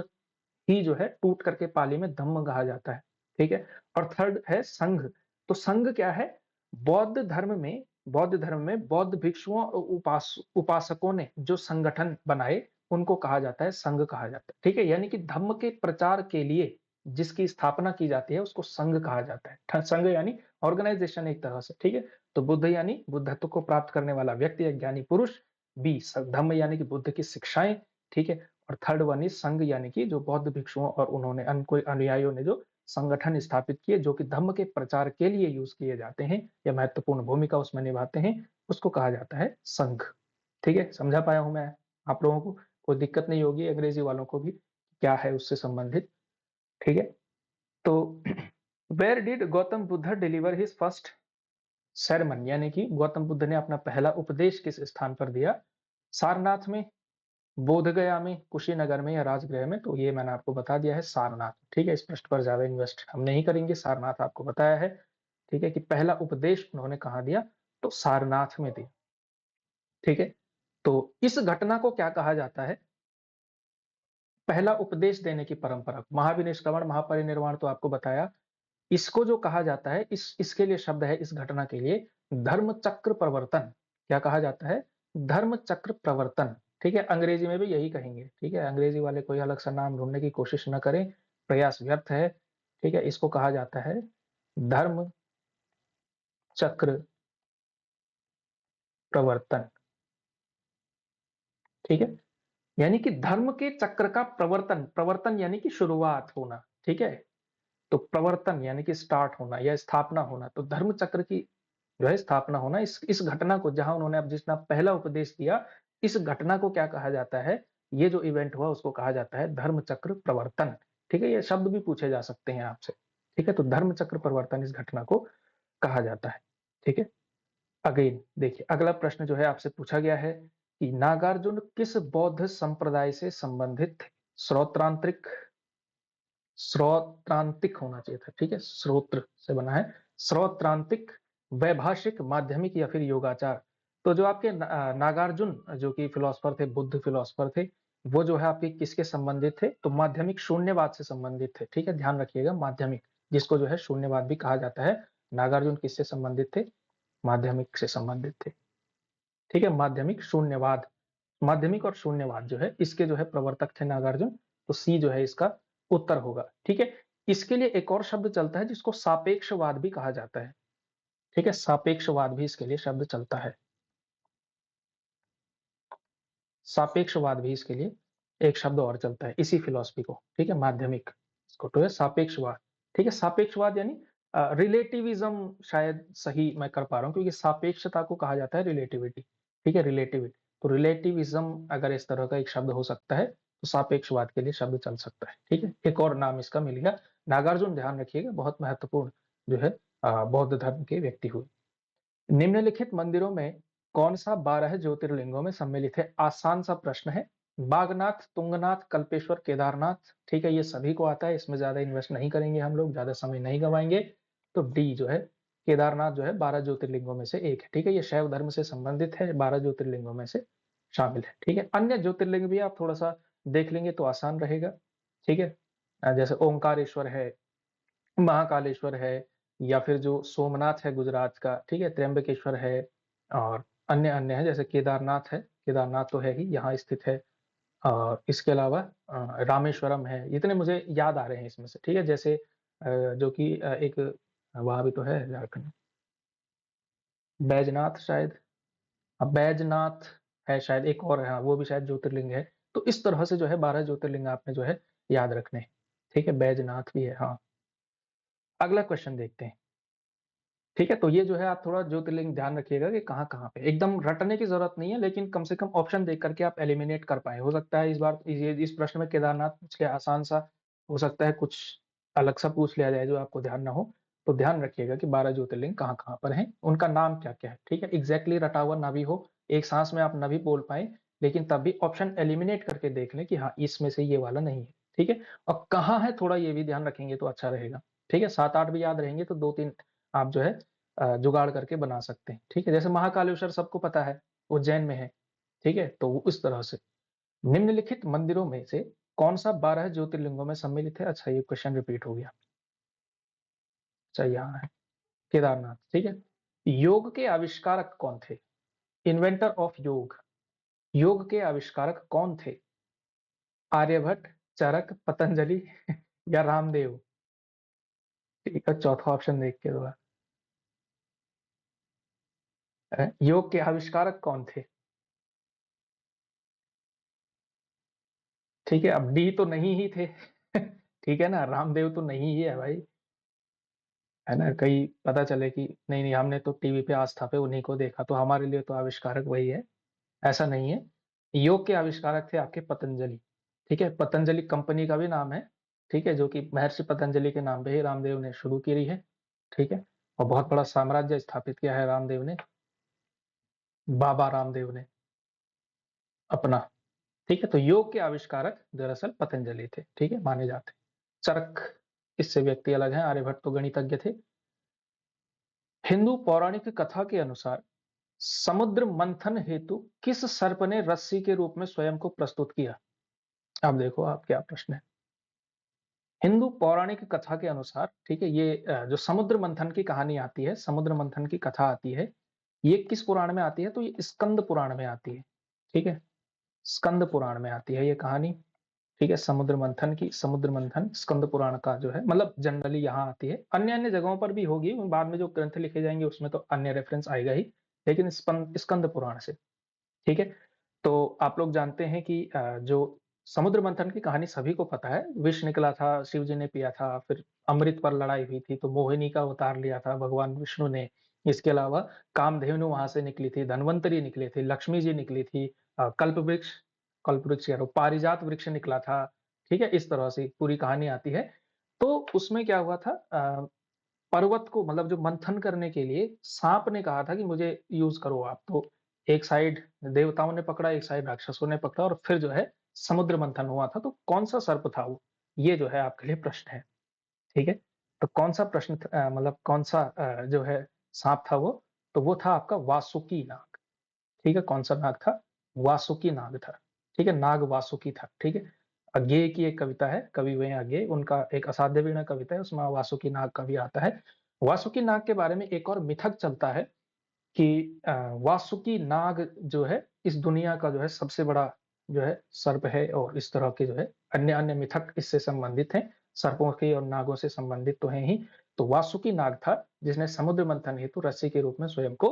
ही जो है टूट करके पाली में धम्म कहा जाता है, ठीक है? और थर्ड है संघ। तो संघ क्या है? बौद्ध धर्म में बौद्ध भिक्षुओं और उपासकों ने जो संगठन बनाए उनको कहा जाता है, संघ कहा जाता है, ठीक है? यानी कि धम्म के प्रचार के लिए जिसकी स्थापना की जाती है उसको संघ कहा जाता है। संघ यानी ऑर्गेनाइजेशन एक तरह से, ठीक है? तो बुद्ध यानी बुद्धत्व को प्राप्त करने वाला व्यक्ति या ज्ञानी पुरुष। बी धम्म यानी कि बुद्ध की शिक्षाएं, ठीक है? और थर्ड वन इज संघ यानी कि जो बौद्ध भिक्षुओं और उन्होंने कोई अनुयायियों ने जो संगठन स्थापित किए जो कि धम्म के प्रचार के लिए यूज किए जाते हैं या महत्वपूर्ण भूमिका उसमें निभाते हैं, उसको कहा जाता है संघ। ठीक है? समझा पाया हूं मैं आप लोगों को? कोई दिक्कत नहीं होगी अंग्रेजी वालों को भी क्या है उससे संबंधित, ठीक है? तो where did Gautam Buddha deliver his first sermon, यानी कि गौतम बुद्ध ने अपना पहला उपदेश किस स्थान पर दिया? सारनाथ में, बोधगया में, कुशीनगर में या राजगृह में? तो ये मैंने आपको बता दिया है सारनाथ, ठीक है? इस प्रश्न पर ज्यादा इन्वेस्ट हम नहीं करेंगे, सारनाथ आपको बताया है, ठीक है? कि पहला उपदेश उन्होंने कहा दिया? तो सारनाथ में दिया, ठीक है? तो इस घटना को क्या कहा जाता है? पहला उपदेश देने की परंपरा। महाविनिष्क्रमण, महापरिनिर्वाण तो आपको बताया। इसको जो कहा जाता है, इसके लिए शब्द है इस घटना के लिए धर्म चक्र प्रवर्तन। क्या कहा जाता है? धर्म चक्र प्रवर्तन, ठीक है? अंग्रेजी में भी यही कहेंगे, ठीक है? अंग्रेजी वाले कोई अलग सा नाम ढूंढने की कोशिश न करें, प्रयास व्यर्थ है, ठीक है? इसको कहा जाता है धर्म चक्र प्रवर्तन, ठीक है? यानी कि धर्म के चक्र का प्रवर्तन, प्रवर्तन यानी कि शुरुआत होना, ठीक है? तो प्रवर्तन यानी कि स्टार्ट होना या स्थापना होना, तो धर्म चक्र की जो है स्थापना होना, इस घटना को जहां उन्होंने अब जिसना पहला उपदेश दिया, इस घटना को क्या कहा जाता है? ये जो इवेंट हुआ उसको कहा जाता है धर्म चक्र प्रवर्तन, ठीक है? ये शब्द भी पूछे जा सकते हैं आपसे, ठीक है? तो धर्म चक्र प्रवर्तन इस घटना को कहा जाता है, ठीक है? अगेन देखिए अगला प्रश्न जो है आपसे पूछा गया है कि नागार्जुन किस बौद्ध संप्रदाय से संबंधित थे? श्रोत्रांत्रिक, श्रोत्रांतिक होना चाहिए था, ठीक है? श्रोत्र से बना है, श्रोत्रांतिक, वैभाषिक, माध्यमिक या फिर योगाचार। तो जो आपके नागार्जुन जो कि फिलोसफर थे, बुद्ध फिलोसफर थे, वो जो है आपके किसके संबंधित थे? तो माध्यमिक शून्यवाद से संबंधित थे, ठीक है? ध्यान रखिएगा माध्यमिक, जिसको जो है शून्यवाद भी कहा जाता है। नागार्जुन किससे संबंधित थे? माध्यमिक से संबंधित थे, ठीक है? माध्यमिक शून्यवाद, माध्यमिक और शून्यवाद जो है इसके जो है प्रवर्तक थे नागार्जुन। तो सी जो है इसका उत्तर होगा, ठीक है? इसके लिए एक और शब्द चलता है जिसको सापेक्षवाद भी कहा जाता है, ठीक है? सापेक्षवाद भी इसके लिए शब्द चलता है, सापेक्षवाद भी इसके लिए एक शब्द और चलता है इसी फिलॉसफी को, ठीक है? माध्यमिक इसको तो है सापेक्षवाद, ठीक है? सापेक्षवाद यानी रिलेटिविज्म, शायद सही मैं कर पा रहा हूँ क्योंकि सापेक्षता को कहा जाता है रिलेटिविटी, ठीक है? रिलेटिविटी, तो रिलेटिविज्म अगर इस तरह का एक शब्द हो सकता है तो सापेक्षवाद के लिए शब्द चल सकता है। ठीक है, एक और नाम इसका मिल गया नागार्जुन। ध्यान रखिएगा, बहुत महत्वपूर्ण जो है बौद्ध धर्म के व्यक्ति हुए। निम्नलिखित मंदिरों में कौन सा 12 ज्योतिर्लिंगों में सम्मिलित है? आसान सा प्रश्न है। बागनाथ, तुंगनाथ, कल्पेश्वर, केदारनाथ। ठीक है, ये सभी को आता है, इसमें ज्यादा इन्वेस्ट नहीं करेंगे हम लोग, ज्यादा समय नहीं गवाएंगे। तो डी जो है केदारनाथ जो है 12 ज्योतिर्लिंगों में से एक है। ठीक है, ये शैव धर्म से संबंधित है, 12 ज्योतिर्लिंगों में से शामिल है। ठीक है, अन्य ज्योतिर्लिंग भी आप थोड़ा सा देख लेंगे तो आसान रहेगा। ठीक है, जैसे ओंकारेश्वर है, महाकालेश्वर है, या फिर जो सोमनाथ है गुजरात का, ठीक है, त्र्यंबकेश्वर है, और अन्य अन्य है, जैसे केदारनाथ है, केदारनाथ तो है ही, यहाँ स्थित है। और इसके अलावा रामेश्वरम है। इतने मुझे याद आ रहे हैं इसमें से। ठीक है, जैसे जो कि एक वहां भी तो है झारखंड, बैजनाथ शायद, बैजनाथ है शायद, एक और है, हाँ, वो भी शायद ज्योतिर्लिंग है। तो इस तरह से जो है 12 ज्योतिर्लिंग आपने जो है याद रखने हैं। ठीक है, बैजनाथ भी है, हाँ। अगला क्वेश्चन देखते हैं। ठीक है, तो ये जो है आप थोड़ा ज्योतिर्लिंग ध्यान रखिएगा कि कहाँ कहाँ पे, एकदम रटने की जरूरत नहीं है, लेकिन कम से कम ऑप्शन देख करके आप एलिमिनेट कर पाए। हो सकता है इस बार इस प्रश्न में केदारनाथ पूछ लिया, आसान सा। हो सकता है कुछ अलग सा पूछ लिया जाए जो आपको ध्यान ना हो। तो ध्यान रखिएगा कि 12 ज्योतिर्लिंग कहाँ कहाँ पर हैं, उनका नाम क्या क्या है। ठीक है, एग्जैक्टली रटा हुआ ना भी हो, एक सांस में आप ना भी बोल पाए, लेकिन तब भी ऑप्शन एलिमिनेट करके देख लें कि हाँ इसमें से ये वाला नहीं है। ठीक है, और कहाँ है थोड़ा ये भी ध्यान रखेंगे तो अच्छा रहेगा। ठीक है, 7-8 भी याद रहेंगे तो 2-3 आप जो है जुगाड़ करके बना सकते हैं। ठीक है, जैसे महाकालेश्वर सबको पता है, उज्जैन में है। ठीक है, तो वो इस तरह से निम्नलिखित मंदिरों में से कौन सा 12 ज्योतिर्लिंगों में सम्मिलित है? अच्छा, ये क्वेश्चन रिपीट हो गया। अच्छा, यहाँ है केदारनाथ। ठीक है, योग के आविष्कारक कौन थे? इन्वेंटर ऑफ योग, योग के आविष्कारक कौन थे? आर्यभट्ट, चरक, पतंजलि या रामदेव? ठीक है, चौथा ऑप्शन देख के दो। योग के आविष्कारक कौन थे? ठीक है, अब डी तो नहीं ही थे ठीक है ना, रामदेव तो नहीं ही है भाई, है ना। कहीं पता चले कि नहीं नहीं हमने तो टीवी पे आस्था पे उन्हीं को देखा, तो हमारे लिए तो आविष्कारक वही है, ऐसा नहीं है। योग के आविष्कारक थे आपके पतंजलि। ठीक है, पतंजलि कंपनी का भी नाम है। ठीक है, जो कि महर्षि पतंजलि के नाम पे ही रामदेव ने शुरू की है। ठीक है, और बहुत बड़ा साम्राज्य स्थापित किया है रामदेव ने, बाबा रामदेव ने अपना। ठीक है, तो योग के आविष्कारक दरअसल पतंजलि थे। ठीक है, माने जाते। चरक इससे व्यक्ति अलग हैं, आर्यभट्ट तो गणितज्ञ थे। हिंदू पौराणिक कथा के अनुसार समुद्र मंथन हेतु किस सर्प ने रस्सी के रूप में स्वयं को प्रस्तुत किया? अब देखो आप क्या प्रश्न है। हिंदू पौराणिक कथा के अनुसार, ठीक है, ये जो समुद्र मंथन की कहानी आती है, समुद्र मंथन की कथा आती है, ये किस पुराण में आती है? तो ये स्कंद पुराण में आती है। ठीक है, स्कंद पुराण में आती है ये कहानी। ठीक है, समुद्र मंथन की, समुद्र मंथन स्कंद पुराण का जो है, मतलब जनरली यहाँ आती है, अन्य अन्य जगहों पर भी होगी, बाद में जो ग्रंथ लिखे जाएंगे उसमें तो अन्य रेफरेंस आएगा ही, लेकिन स्कंद पुराण से। ठीक है, तो आप लोग जानते हैं कि जो समुद्र मंथन की कहानी सभी को पता है, विष निकला था, शिव जी ने पिया था, फिर अमृत पर लड़ाई हुई थी, तो मोहिनी का अवतार लिया था भगवान विष्णु ने। इसके अलावा कामधेनु वहां से निकली थी, धनवंतरी निकले थे, लक्ष्मी जी निकली थी, कल्प वृक्ष कह रहा हूं, पारिजात वृक्ष निकला था। ठीक है, इस तरह से पूरी कहानी आती है। तो उसमें क्या हुआ था, पर्वत को, मतलब जो मंथन करने के लिए सांप ने कहा था कि मुझे यूज करो आप, तो एक साइड देवताओं ने पकड़ा, एक साइड राक्षसों ने पकड़ा, और फिर जो है समुद्र मंथन हुआ था। तो कौन सा सर्प था वो, ये जो है आपके लिए प्रश्न है। ठीक है, तो कौन सा प्रश्न मतलब कौन सा जो है सांप था वो, तो वो था आपका वासुकी नाग। ठीक है, कौन सा नाग था? वासुकी नाग था। ठीक है, नाग वासुकी था। ठीक है, अज्ञेय की एक कविता है, कवि हुए हैं अज्ञेय, उनका एक असाध्य वीणा कविता है, उसमें वासुकी नाग का भी आता है। वासुकी नाग के बारे में एक और मिथक चलता है कि वासुकी नाग जो है इस दुनिया का जो है सबसे बड़ा जो है सर्प है, और इस तरह के जो है अन्य अन्य मिथक इससे संबंधित हैं, सर्पों के और नागों से संबंधित तो हैं ही। तो वासुकी नाग था जिसने समुद्र मंथन हेतु रस्सी के रूप में स्वयं को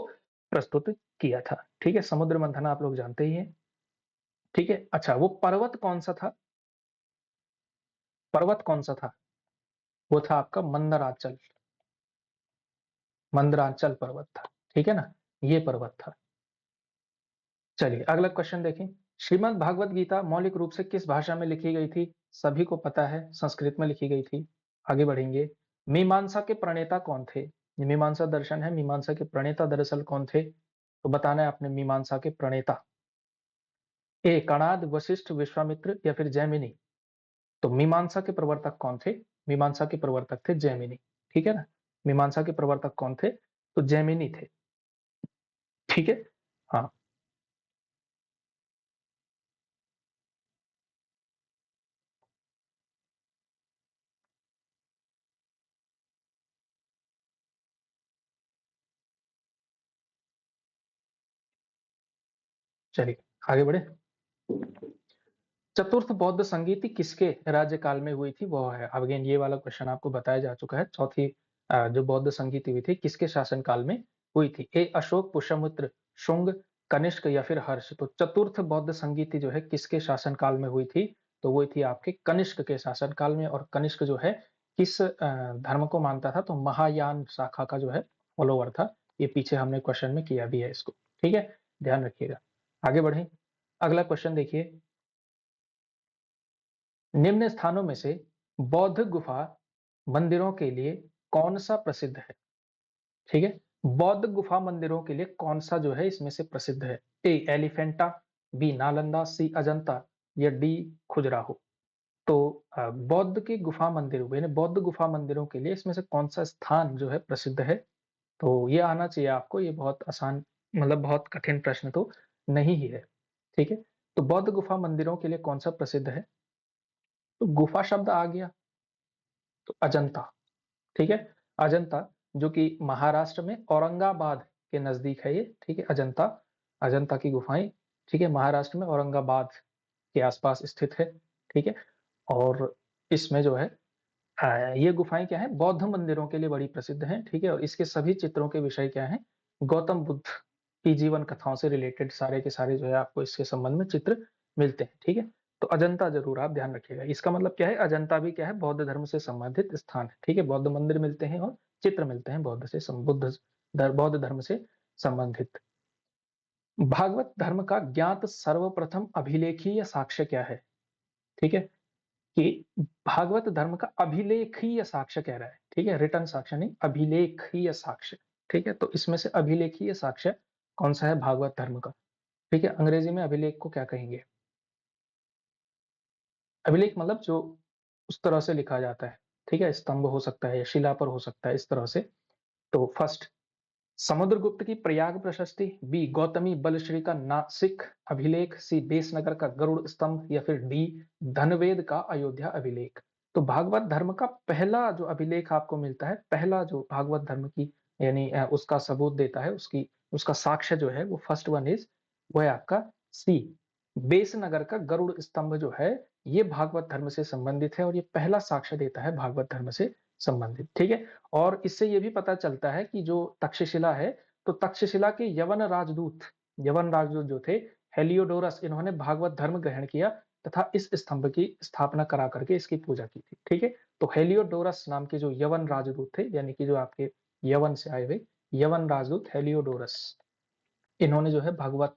प्रस्तुत किया था। ठीक है, समुद्र मंथन आप लोग जानते ही हैं। ठीक है, अच्छा, वो पर्वत कौन सा था? पर्वत कौन सा था? वो था आपका मंदराचल, मंदराचल पर्वत था। ठीक है ना, ये पर्वत था। चलिए अगला क्वेश्चन देखें। श्रीमद् भागवत गीता मौलिक रूप से किस भाषा में लिखी गई थी? सभी को पता है, संस्कृत में लिखी गई थी। आगे बढ़ेंगे। मीमांसा के प्रणेता कौन थे? ये मीमांसा दर्शन है, मीमांसा के प्रणेता दरअसल कौन थे? तो बताना है आपने मीमांसा के प्रणेता। ए कणाद, वशिष्ठ, विश्वामित्र या फिर जैमिनी? तो मीमांसा के प्रवर्तक कौन थे? मीमांसा के प्रवर्तक थे जैमिनी। ठीक है ना? मीमांसा के प्रवर्तक कौन थे? तो जैमिनी थे। ठीक है? हाँ, चलिए आगे बढ़े। चतुर्थ बौद्ध संगीति किसके राज्यकाल में हुई थी? वो है, अब अगेन ये वाला क्वेश्चन आपको बताया जा चुका है। चौथी जो बौद्ध संगीति हुई थी किसके शासन काल में हुई थी? ए अशोक, पुष्यमित्र, शुंग, कनिष्क या फिर हर्ष? तो चतुर्थ बौद्ध संगीति जो है किसके शासन काल में हुई थी? तो वो थी आपके कनिष्क के शासन काल में। और कनिष्क जो है किस धर्म को मानता था? तो महायान शाखा का जो है फॉलोवर था। ये पीछे हमने क्वेश्चन में किया भी है इसको। ठीक है, ध्यान रखिएगा। आगे बढ़े, अगला क्वेश्चन देखिए। निम्न स्थानों में से बौद्ध गुफा मंदिरों के लिए कौन सा प्रसिद्ध है? ठीक है, बौद्ध गुफा मंदिरों के लिए कौन सा जो है इसमें से प्रसिद्ध है? ए एलिफेंटा, बी नालंदा, सी अजंता या डी खुजराहो? तो बौद्ध के गुफा मंदिरों यानी बौद्ध गुफा मंदिरों के लिए इसमें से कौन सा स्थान जो है प्रसिद्ध है? तो ये आना चाहिए आपको, ये बहुत आसान, मतलब बहुत कठिन प्रश्न तो नहीं ही है। ठीक है, तो बौद्ध गुफा मंदिरों के लिए कौन सा प्रसिद्ध है? तो गुफा शब्द आ गया तो अजंता। ठीक है, अजंता जो कि महाराष्ट्र में औरंगाबाद के नजदीक है ये। ठीक है, अजंता, अजंता की गुफाएं, ठीक है, महाराष्ट्र में औरंगाबाद के आसपास स्थित है। ठीक है, और इसमें जो है ये गुफाएं क्या है, बौद्ध मंदिरों के लिए बड़ी प्रसिद्ध हैं। ठीक है, और इसके सभी चित्रों के विषय क्या है? गौतम बुद्ध की जीवन कथाओं से रिलेटेड सारे के सारे जो है आपको इसके संबंध में चित्र मिलते हैं। ठीक है, तो अजंता जरूर आप ध्यान रखिएगा। इसका मतलब क्या है, अजंता भी क्या है, बौद्ध धर्म से संबंधित स्थान है। ठीक है, बौद्ध मंदिर मिलते हैं और चित्र मिलते हैं बौद्ध से बौद्ध धर्म से संबंधित। भागवत धर्म का ज्ञात सर्वप्रथम अभिलेखीय साक्ष्य क्या है? ठीक है, कि भागवत धर्म का अभिलेखीय साक्ष्य कह रहा है। ठीक है, रिटर्न साक्ष्य नहीं, अभिलेखीय साक्ष्य। ठीक है, तो इसमें से अभिलेखीय साक्ष्य कौन सा है भागवत धर्म का? ठीक है, अंग्रेजी में अभिलेख को क्या कहेंगे? अभिलेख मतलब जो उस तरह से लिखा जाता है। ठीक है, स्तंभ हो सकता है या शिला पर हो सकता है, इस तरह से। तो फर्स्ट, समुद्रगुप्त की प्रयाग प्रशस्ति, बी गौतमी बलश्री का नासिक अभिलेख, सी देशनगर का गरुड़ स्तंभ या फिर डी धनवेद का अयोध्या अभिलेख? तो भागवत धर्म का पहला जो अभिलेख आपको मिलता है, पहला जो भागवत धर्म की यानी उसका सबूत देता है, उसकी उसका साक्ष्य जो है वो फर्स्ट वन इज, वो है आपका सी, बेसनगर का गरुड़ स्तंभ जो है ये भागवत धर्म से संबंधित है और ये पहला साक्ष्य देता है भागवत धर्म से संबंधित। ठीक है, और इससे ये भी पता चलता है कि जो तक्षशिला है, तो तक्षशिला के यवन राजदूत जो थे हेलियोडोरस, इन्होंने भागवत धर्म ग्रहण किया तथा इस स्तंभ की स्थापना करा करके इसकी पूजा की थी। ठीक है, तो हेलियोडोरस नाम के जो यवन राजदूत थे, यानी कि जो आपके यवन से आए हुए यवन राजदूत हेलियोडोरस, इन्होंने जो है भगवत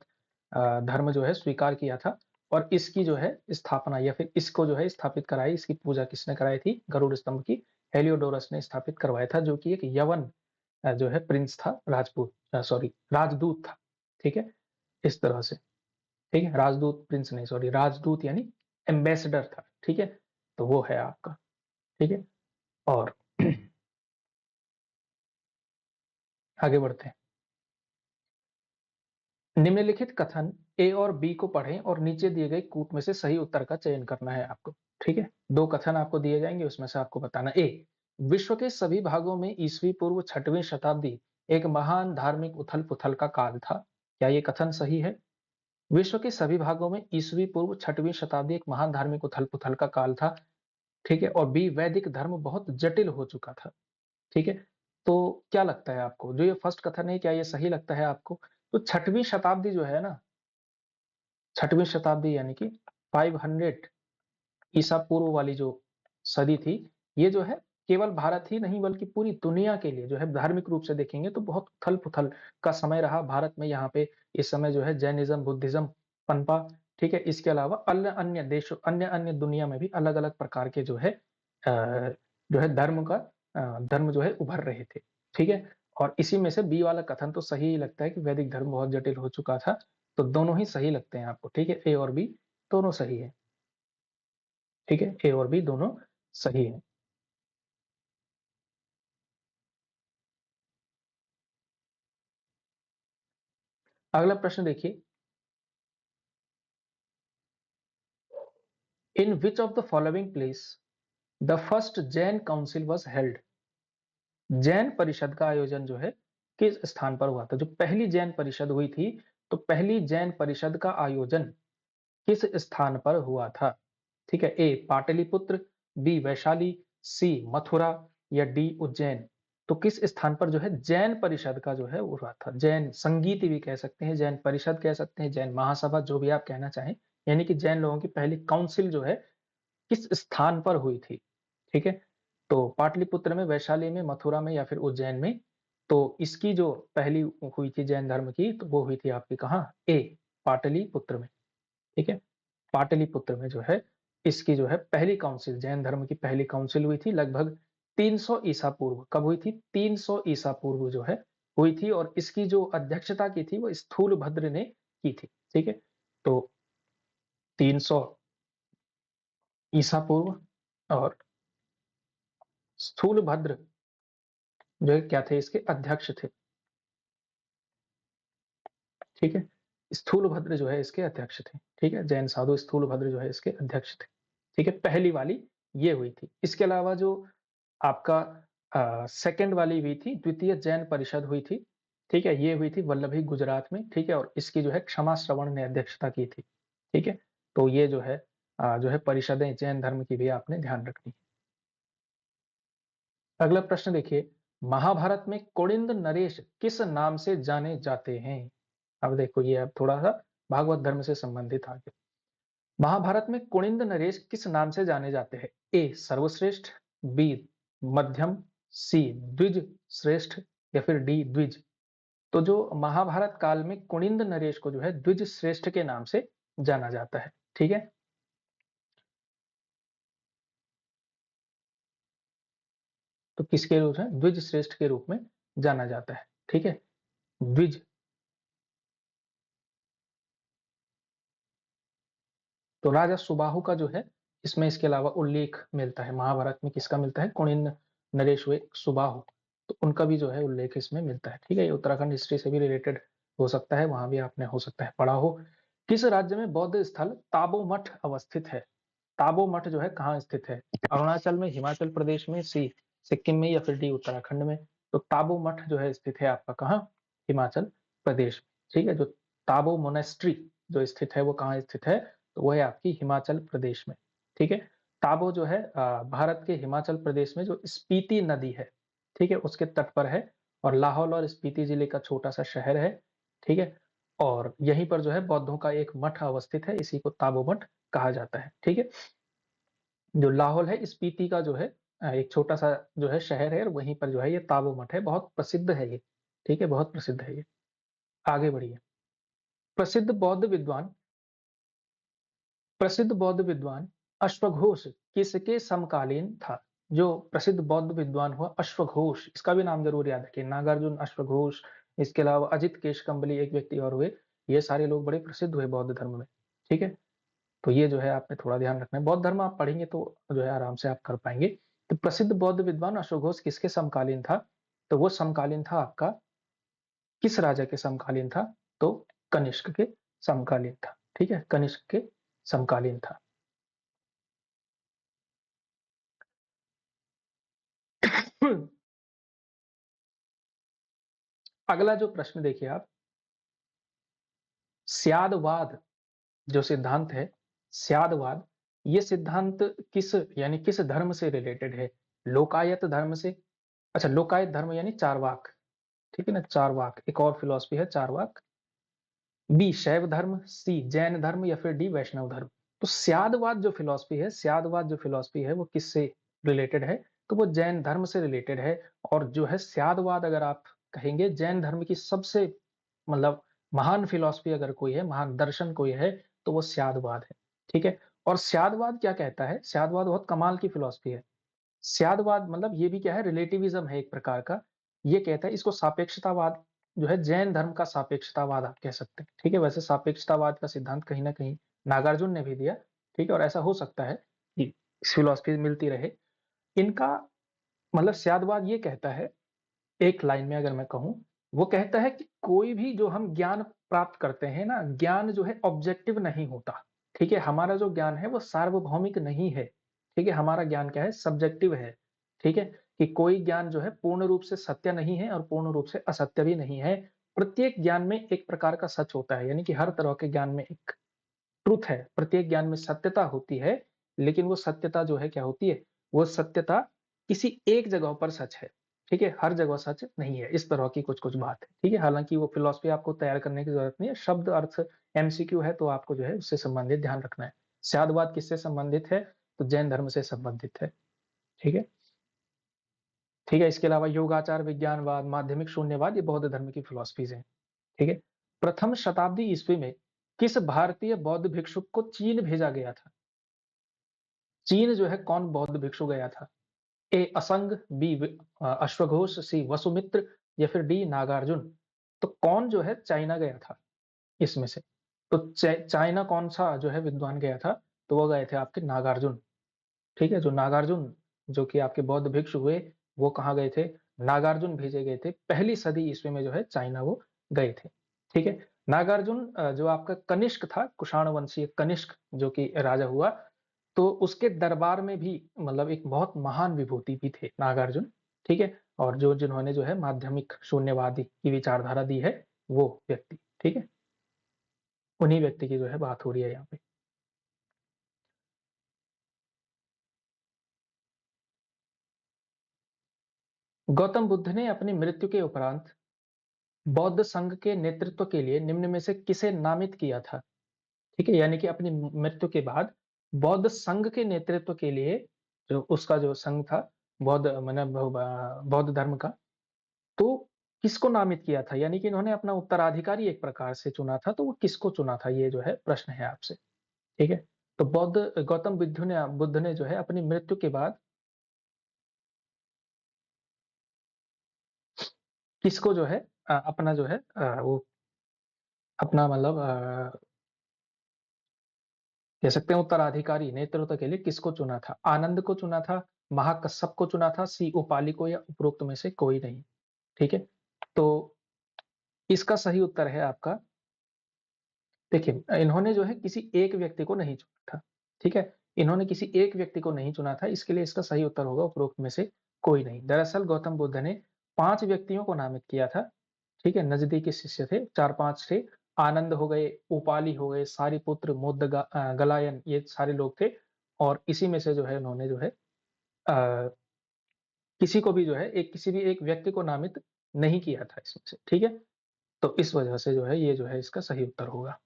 धर्म जो है स्वीकार किया था। और इसकी जो है स्थापना या फिर इसको जो है स्थापित कराई, इसकी पूजा किसने कराई थी? गरुड़ स्तंभ की हेलियोडोरस ने स्थापित करवाया था, जो कि एक यवन जो है प्रिंस था, राजपूत, सॉरी राजदूत था। ठीक है, इस तरह से। ठीक है, राजदूत प्रिंस नहीं, सॉरी राजदूत यानी एम्बेसडर था। ठीक है, तो वो है आपका। ठीक है, और आगे बढ़ते हैं। निम्नलिखित कथन ए और बी को पढ़ें और नीचे दिए गए कूट में से सही उत्तर का चयन करना है आपको। ठीक है, दो कथन आपको दिए जाएंगे, उसमें से आपको बताना। ए, विश्व के सभी भागों में ईसवी पूर्व 6वीं शताब्दी एक महान धार्मिक उथल पुथल का काल था। क्या ये कथन सही है? विश्व के सभी भागों में ईसवी पूर्व 6वीं शताब्दी एक महान धार्मिक उथल पुथल का काल था। ठीक है, और बी, वैदिक धर्म बहुत जटिल हो चुका था। ठीक है, तो क्या लगता है आपको, जो ये फर्स्ट कथन है क्या ये सही लगता है आपको? तो 6वीं शताब्दी जो है ना, 6वीं शताब्दी यानी कि 500 ईसा पूर्व वाली जो सदी थी, ये जो है केवल भारत ही नहीं बल्कि पूरी दुनिया के लिए जो है धार्मिक रूप से देखेंगे तो बहुत उथल पुथल का समय रहा भारत में। यहाँ पे इस समय जो है जैनिज्म बुद्धिज्म पनपा। ठीक है? इसके अलावा अन्य देशों अन्य दुनिया में भी अलग-अलग प्रकार के जो है धर्म जो है उभर रहे थे, ठीक है? और इसी में से बी वाला कथन तो सही ही लगता है कि वैदिक धर्म बहुत जटिल हो चुका था, तो दोनों ही सही लगते हैं आपको, ठीक है? ए और बी दोनों सही है, ठीक है? ए और बी दोनों सही है। अगला प्रश्न देखिए, in which of the following place the first Jan council was held? Jain परिषद का आयोजन जो है किस स्थान पर हुआ था? जो पहली जैन परिषद हुई थी, तो पहली जैन परिषद का आयोजन किस स्थान पर हुआ था? ठीक है, ए पाटलिपुत्र, बी वैशाली, सी मथुरा या डी उज्जैन। तो किस स्थान पर जो है जैन परिषद का जो है वो हुआ था? जैन संगीत भी कह सकते हैं, जैन परिषद कह सकते हैं, जैन महासभा, जो भी आप कहना चाहें, यानी कि जैन लोगों की पहली काउंसिल जो है किस स्थान पर हुई थी? ठीक है, तो पाटलिपुत्र में, वैशाली में, मथुरा में या फिर उज्जैन में। तो इसकी जो पहली हुई थी जैन धर्म की, तो वो हुई थी आपकी कहाँ? ए पाटलिपुत्र में, ठीक है? पाटलिपुत्र में जो है इसकी जो है पहली काउंसिल, जैन धर्म की पहली काउंसिल हुई थी लगभग 300 ईसा पूर्व। कब हुई थी? 300 ईसा पूर्व जो है हुई थी, और इसकी जो अध्यक्षता की थी वो स्थूलभद्र ने की थी, ठीक है? तो 300 ईसा पूर्व, और स्थूलभद्र जो है क्या थे? इसके अध्यक्ष थे, ठीक है? स्थूलभद्र जो है इसके अध्यक्ष थे, ठीक है? जैन साधु स्थूलभद्र जो है इसके अध्यक्ष थे, ठीक है? पहली वाली ये हुई थी। इसके अलावा जो आपका सेकंड वाली हुई थी, द्वितीय जैन परिषद हुई थी, ठीक है? ये हुई थी वल्लभी गुजरात में, ठीक है? और इसकी जो है क्षमा श्रवण ने अध्यक्षता की थी, ठीक है? तो ये जो है परिषदें जैन धर्म की भी आपने ध्यान रखनी है। अगला प्रश्न देखिए, महाभारत में कुनिंद नरेश किस नाम से जाने जाते हैं? अब देखो ये अब थोड़ा सा भागवत धर्म से संबंधित आ गया। महाभारत में कुनिंद नरेश किस नाम से जाने जाते हैं? ए सर्वश्रेष्ठ, बी मध्यम, सी द्विज श्रेष्ठ या फिर डी द्विज। तो जो महाभारत काल में कुनिंद नरेश को जो है द्विज श्रेष्ठ के नाम से जाना जाता है, ठीक है? तो किसके रूप में? द्विज श्रेष्ठ के रूप में जाना जाता है, ठीक है? द्विज। तो राजा सुबाहु का जो है इसमें इसके अलावा उल्लेख मिलता है। महाभारत में किसका मिलता है? कुनिंद नरेश हुए सुबाहु, तो उनका भी जो है उल्लेख इसमें मिलता है, ठीक है? ये उत्तराखंड हिस्ट्री से भी रिलेटेड हो सकता है, वहां भी आपने हो सकता है पढ़ा हो। किस राज्य में बौद्ध स्थल ताबो मठ अवस्थित है? ताबो मठ जो है कहाँ स्थित है? अरुणाचल में, हिमाचल प्रदेश में, सी सिक्किम में या फिर डी उत्तराखंड में। तो ताबो मठ जो है स्थित है आपका कहाँ? हिमाचल प्रदेश में, ठीक है? जो ताबो मोनेस्ट्री जो स्थित है वो कहाँ स्थित है? तो वो है आपकी हिमाचल प्रदेश में, ठीक है? ताबो जो है भारत के हिमाचल प्रदेश में जो स्पीति नदी है, ठीक है, उसके तट पर है, और लाहौल और स्पीति जिले का छोटा सा शहर है, ठीक है? और यहीं पर जो है बौद्धों का एक मठ अवस्थित है, इसी को ताबो मठ कहा जाता है, ठीक है? जो लाहौल है स्पीति का जो है एक छोटा सा जो है शहर है, और वहीं पर जो है ये ताबो मठ है, बहुत प्रसिद्ध है ये, ठीक है? बहुत प्रसिद्ध है ये। आगे बढ़िए। प्रसिद्ध बौद्ध विद्वान प्रसिद्ध बौद्ध विद्वान अश्वघोष किसके समकालीन था? जो प्रसिद्ध बौद्ध विद्वान हुआ अश्वघोष, इसका भी नाम जरूर याद रखिए। नागार्जुन, अश्वघोष, इसके अलावा अजित केशकम्बली एक व्यक्ति और हुए। ये सारे लोग बड़े प्रसिद्ध हुए बौद्ध धर्म में, ठीक है? तो ये जो है आपने थोड़ा ध्यान रखना है। बौद्ध धर्म आप पढ़ेंगे तो जो है आराम से आप कर पाएंगे। तो प्रसिद्ध बौद्ध विद्वान अश्वघोष किसके समकालीन था? तो वो समकालीन था आपका किस राजा के समकालीन था? तो कनिष्क के समकालीन था, ठीक है? कनिष्क के समकालीन था। अगला जो प्रश्न देखिए आप, स्यादवाद जो सिद्धांत है, स्यादवाद, ये सिद्धांत किस यानी किस धर्म से रिलेटेड है? लोकायत धर्म से। अच्छा, लोकायत धर्म यानी चारवाक, ठीक है ना? चारवाक एक और फिलॉसफी है, चारवाक। बी शैव धर्म, सी जैन धर्म या फिर डी वैष्णव धर्म। तो स्यादवाद जो फिलॉसफी है, स्यादवाद जो फिलॉसफी है वो किससे रिलेटेड है? तो वो जैन धर्म से रिलेटेड है। और जो है स्यादवाद, अगर आप कहेंगे जैन धर्म की सबसे मतलब महान फिलॉसफी अगर कोई है, महान दर्शन कोई है, तो वो स्यादवाद है, ठीक है? और स्यादवाद क्या कहता है? स्यादवाद बहुत कमाल की फिलॉसफी है। स्यादवाद मतलब ये भी क्या है, रिलेटिविज्म है एक प्रकार का। ये कहता है, इसको सापेक्षतावाद जो है, जैन धर्म का सापेक्षतावाद आप कह सकते हैं, ठीक है? वैसे सापेक्षतावाद का सिद्धांत कहीं न कहीं नागार्जुन ने भी दिया, ठीक है? और ऐसा हो सकता है कि फिलॉसफी मिलती रहे। इनका मतलब स्यादवाद ये कहता है, एक लाइन में अगर मैं कहूँ, वो कहता है कि कोई भी जो हम ज्ञान प्राप्त करते हैं ना, ज्ञान जो है ऑब्जेक्टिव नहीं होता, ठीक है? हमारा जो ज्ञान है वो सार्वभौमिक नहीं है, ठीक है? हमारा ज्ञान क्या है? सब्जेक्टिव है, ठीक है? कि कोई ज्ञान जो है पूर्ण रूप से सत्य नहीं है और पूर्ण रूप से असत्य भी नहीं है। प्रत्येक ज्ञान में एक प्रकार का सच होता है, यानी कि हर तरह के ज्ञान में एक ट्रुथ है, प्रत्येक ज्ञान में सत्यता होती है, लेकिन वो सत्यता जो है क्या होती है? वो सत्यता किसी एक जगह पर सच है, ठीक है? हर जगह सच नहीं है, इस तरह की कुछ-कुछ बात है, ठीक है? हालाँकि वो फिलॉसफी आपको तैयार करने की ज़रूरत नहीं है, शब्द अर्थ एमसीक्यू है, तो आपको जो है उससे संबंधित ध्यान रखना है। स्यादवाद किससे संबंधित है? तो जैन धर्म से संबंधित है, ठीक है? ठीक है, इसके अलावा योगाचार, विज्ञानवाद, माध्यमिक शून्यवाद, ये बौद्ध धर्म की फिलॉसफीज़ हैं, ठीक है? प्रथम शताब्दी ईस्वी में किस भारतीय बौद्ध भिक्षुक को चीन भेजा गया था? चीन जो है कौन बौद्ध भिक्षु गया था? ए असंग, बी अश्वघोष, सी वसुमित्र या फिर डी नागार्जुन। तो कौन जो है चाइना गया था इसमें से? तो चाइना कौन सा जो है विद्वान गया था? तो वो गए थे आपके नागार्जुन, ठीक है? जो नागार्जुन जो कि आपके बौद्ध भिक्षु हुए, वो कहाँ गए थे? नागार्जुन भेजे गए थे। पहली सदी ईस्वी में जो है चाइना वो गए थे, ठीक है? नागार्जुन जो आपका कनिष्क था, कुषाण वंशीय कनिष्क जो कि राजा हुआ, तो उसके दरबार में भी मतलब एक बहुत महान विभूति भी थे नागार्जुन, ठीक है? और जो जिन्होंने जो है माध्यमिक शून्यवादी की विचारधारा दी है, वो व्यक्ति, ठीक है? उन्हीं व्यक्ति की जो है बात हो रही है यहाँ पे। गौतम बुद्ध ने अपनी मृत्यु के उपरांत बौद्ध संघ के नेतृत्व के लिए निम्न में से किसे नामित किया था? ठीक है? यानी कि अपनी मृत्यु के बाद बौद्ध संघ के नेतृत्व के लिए जो उसका जो संघ था, बौद्ध मतलब बौद्ध धर्म का, तो किसको नामित किया था? यानी कि इन्होंने अपना उत्तराधिकारी एक प्रकार से चुना था, तो वो किसको चुना था? ये जो है प्रश्न है आपसे, ठीक है? तो गौतम बुद्ध ने जो है अपनी मृत्यु के बाद किसको जो है अपना जो है वो अपना मतलब कह सकते हैं उत्तराधिकारी नेतृत्व के लिए किसको चुना था? आनंद को चुना था, महाकश्यप को चुना था, सी उपालि को या उपरोक्त में से कोई नहीं, ठीक है? तो इसका सही उत्तर है आपका, देखिए इन्होंने जो है किसी एक व्यक्ति को नहीं चुना था, ठीक है? इन्होंने किसी एक व्यक्ति को नहीं चुना था, इसके लिए इसका सही उत्तर होगा उपरोक्त में से कोई नहीं। दरअसल गौतम बुद्ध ने 5 व्यक्तियों को नामित किया था, ठीक है? नज़दीकी शिष्य थे, 4-5 थे। आनंद हो गए, उपालि हो गए, सारिपुत्र, गलायन, ये सारे लोग थे और इसी में से जो है उन्होंने जो है किसी को भी जो है किसी भी एक व्यक्ति को नामित नहीं किया था इसमें से, ठीक है? तो इस वजह से जो है ये जो है इसका सही उत्तर होगा।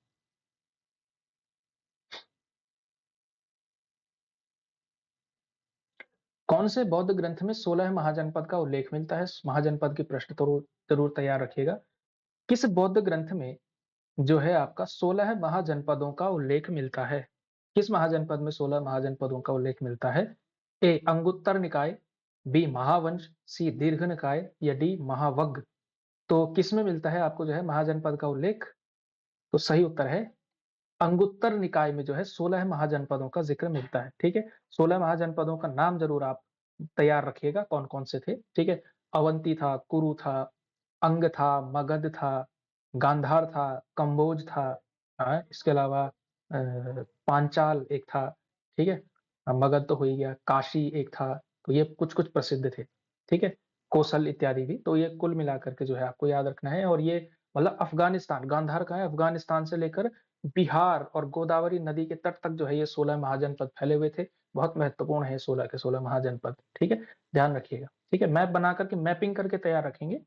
कौन से बौद्ध ग्रंथ में 16 महाजनपद का उल्लेख मिलता है? महाजनपद की प्रश्न तो ज़रूर तैयार रखिएगा। किस बौद्ध ग्रंथ में जो है आपका 16 महाजनपदों का उल्लेख मिलता है? किस महाजनपद में 16 महाजनपदों का उल्लेख मिलता है? ए अंगुत्तर निकाय, बी महावंश, सी दीर्घ निकाय या डी महावग्ग। तो किसमें मिलता है आपको जो है महाजनपद का उल्लेख? तो सही उत्तर है अंगुत्तर निकाय में जो है 16 महाजनपदों का जिक्र मिलता है, ठीक है? 16 महाजनपदों का नाम ज़रूर आप तैयार रखिएगा कौन-कौन से थे, ठीक है? अवंती था, कुरु था, अंग था, मगध था, गांधार था, कंबोज था, इसके अलावा पांचाल एक था, ठीक है? मगध तो हो ही गया, काशी एक था, तो ये कुछ-कुछ प्रसिद्ध थे, ठीक है? कौशल इत्यादि भी, तो ये कुल मिलाकर के जो है आपको याद रखना है और ये मतलब अफ़गानिस्तान, गांधार कहाँ है? अफ़गानिस्तान से लेकर बिहार और गोदावरी नदी के तट तक जो है ये 16 महाजनपद फैले हुए थे। बहुत महत्वपूर्ण है ये 16 के 16 महाजनपद, ठीक है? ध्यान रखिएगा, ठीक है? मैप बना कर के मैपिंग करके तैयार रखेंगे,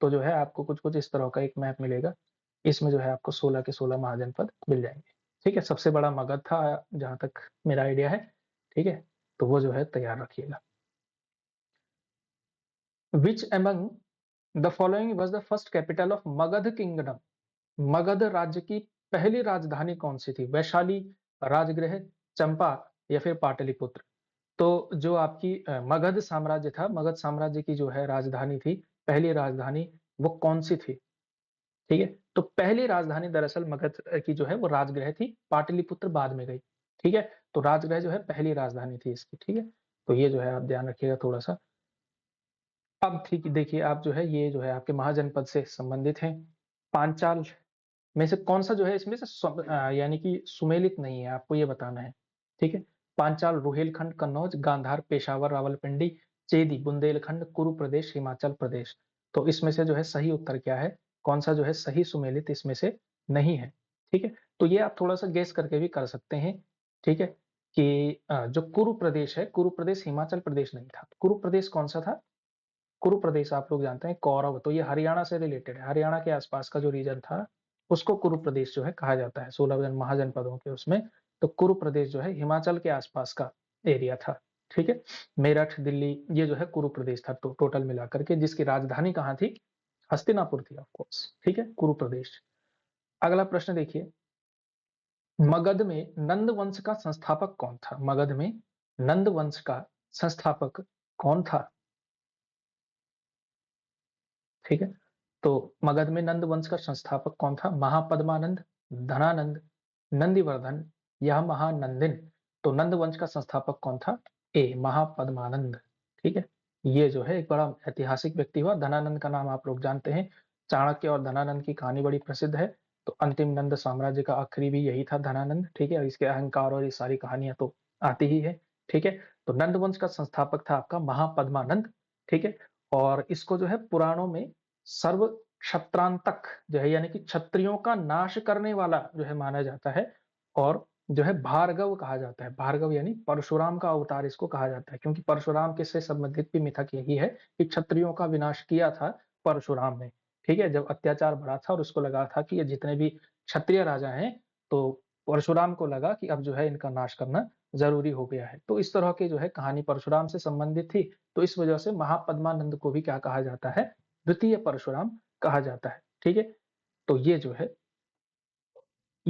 तो जो है आपको कुछ-कुछ इस तरह का एक मैप मिलेगा। इसमें जो है आपको 16 के 16 महाजनपद मिल जाएँगे, ठीक है? सबसे बड़ा मगध था जहाँ तक मेरा आइडिया है, ठीक है? तो वो जो है तैयार रखिएगा। Which among the following was the first capital of Magadh kingdom? Magadh राज्य की पहली राजधानी कौन सी थी? वैशाली, राजगृह, चंपा या फिर पाटलिपुत्र? तो जो आपकी मगध साम्राज्य था, मगध साम्राज्य की जो है राजधानी थी, पहली राजधानी वो कौन सी थी? ठीक है, तो पहली राजधानी दरअसल मगध की जो है वो राजगृह थी, पाटलिपुत्र बाद में गई। ठीक है, तो राजगृह जो है पहली राजधानी थी इसकी। ठीक है, तो ये जो है आप ध्यान रखिएगा थोड़ा सा। अब ठीक देखिए, आप जो है ये जो है आपके महाजनपद से संबंधित हैं। पांचाल में से कौन सा जो है इसमें से यानी कि सुमेलित नहीं है, आपको ये बताना है। ठीक है, पांचाल, रुहेलखंड, कन्नौज, गांधार, पेशावर, रावलपिंडी, चेदी, बुंदेलखंड, कुरु प्रदेश, हिमाचल प्रदेश। तो इसमें से जो है सही उत्तर क्या है? कौन सा जो है सही सुमेलित इसमें से नहीं है? ठीक है, तो ये आप थोड़ा सा गेस करके भी कर सकते हैं। ठीक है, कि जो कुरु प्रदेश है, कुरु प्रदेश हिमाचल प्रदेश नहीं था। कुरु प्रदेश कौन सा था? कुरु प्रदेश आप लोग जानते हैं कौरव, तो ये हरियाणा से रिलेटेड है। हरियाणा के आसपास का जो रीजन था उसको कुरु प्रदेश जो है कहा जाता है। 16 महाजनपदों के उसमें, तो कुरु प्रदेश जो है हिमाचल के आसपास का एरिया था। ठीक है, मेरठ, दिल्ली, ये जो है कुरु प्रदेश था टोटल मिलाकर के, जिसकी राजधानी कहाँ थी? हस्तिनापुर थी ऑफकोर्स। ठीक है, कुरु प्रदेश। अगला प्रश्न देखिए, मगध में नंद वंश का संस्थापक कौन था? मगध में नंद वंश का संस्थापक कौन था? ठीक है, तो मगध में नंद वंश का संस्थापक कौन था? महापद्मानंद, धनानंद, नंदिवर्धन या महानंदिन? तो नंद वंश का संस्थापक कौन था? ए महापद्मानंद। ठीक है, ये जो है एक बड़ा ऐतिहासिक व्यक्ति हुआ। धनानंद का नाम आप लोग जानते हैं, चाणक्य और धनानंद की कहानी बड़ी प्रसिद्ध है। तो अंतिम नंद साम्राज्य का आखिरी भी यही था, धनानंद। ठीक है, इसके अहंकार और ये सारी कहानियां तो आती ही है। ठीक है, तो नंद वंश का संस्थापक था आपका महापद्मानंद। ठीक है, और इसको जो है पुराणों में सर्व क्षत्रांतक जो है, यानी कि क्षत्रियों का नाश करने वाला जो है माना जाता है। और जो है भार्गव कहा जाता है। भार्गव यानी परशुराम का अवतार इसको कहा जाता है, क्योंकि परशुराम के से संबंधित भी मिथक यही है कि क्षत्रियों का विनाश किया था परशुराम ने। ठीक है, जब अत्याचार बढ़ा था और उसको लगा था कि ये जितने भी क्षत्रिय राजा हैं, तो परशुराम को लगा कि अब जो है इनका नाश करना जरूरी हो गया है। तो इस तरह की जो है कहानी परशुराम से संबंधित थी। तो इस वजह से महापद्मानंद को भी क्या कहा जाता है? द्वितीय परशुराम कहा जाता है। ठीक है, तो ये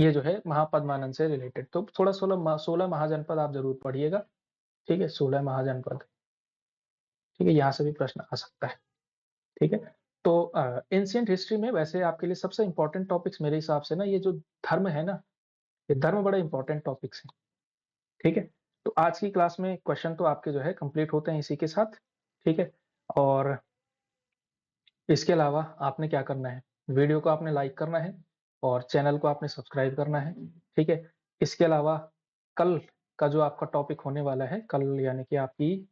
जो है महापद्मानंद से रिलेटेड। तो थोड़ा 16 महाजनपद आप जरूर पढ़िएगा। ठीक है, 16 महाजनपद। ठीक है, यहाँ से भी प्रश्न आ सकता है। ठीक है, तो एंशिएंट हिस्ट्री में वैसे आपके लिए सबसे इंपॉर्टेंट टॉपिक्स मेरे हिसाब से ना, ये जो धर्म है ना, ये धर्म बड़े इंपॉर्टेंट टॉपिक्स हैं। ठीक है, तो आज की क्लास में क्वेश्चन तो आपके जो है कंप्लीट होते हैं इसी के साथ। ठीक है, और इसके अलावा आपने क्या करना है? वीडियो को आपने लाइक करना है और चैनल को आपने सब्सक्राइब करना है। ठीक है, इसके अलावा कल का जो आपका टॉपिक होने वाला है, कल यानी कि आपकी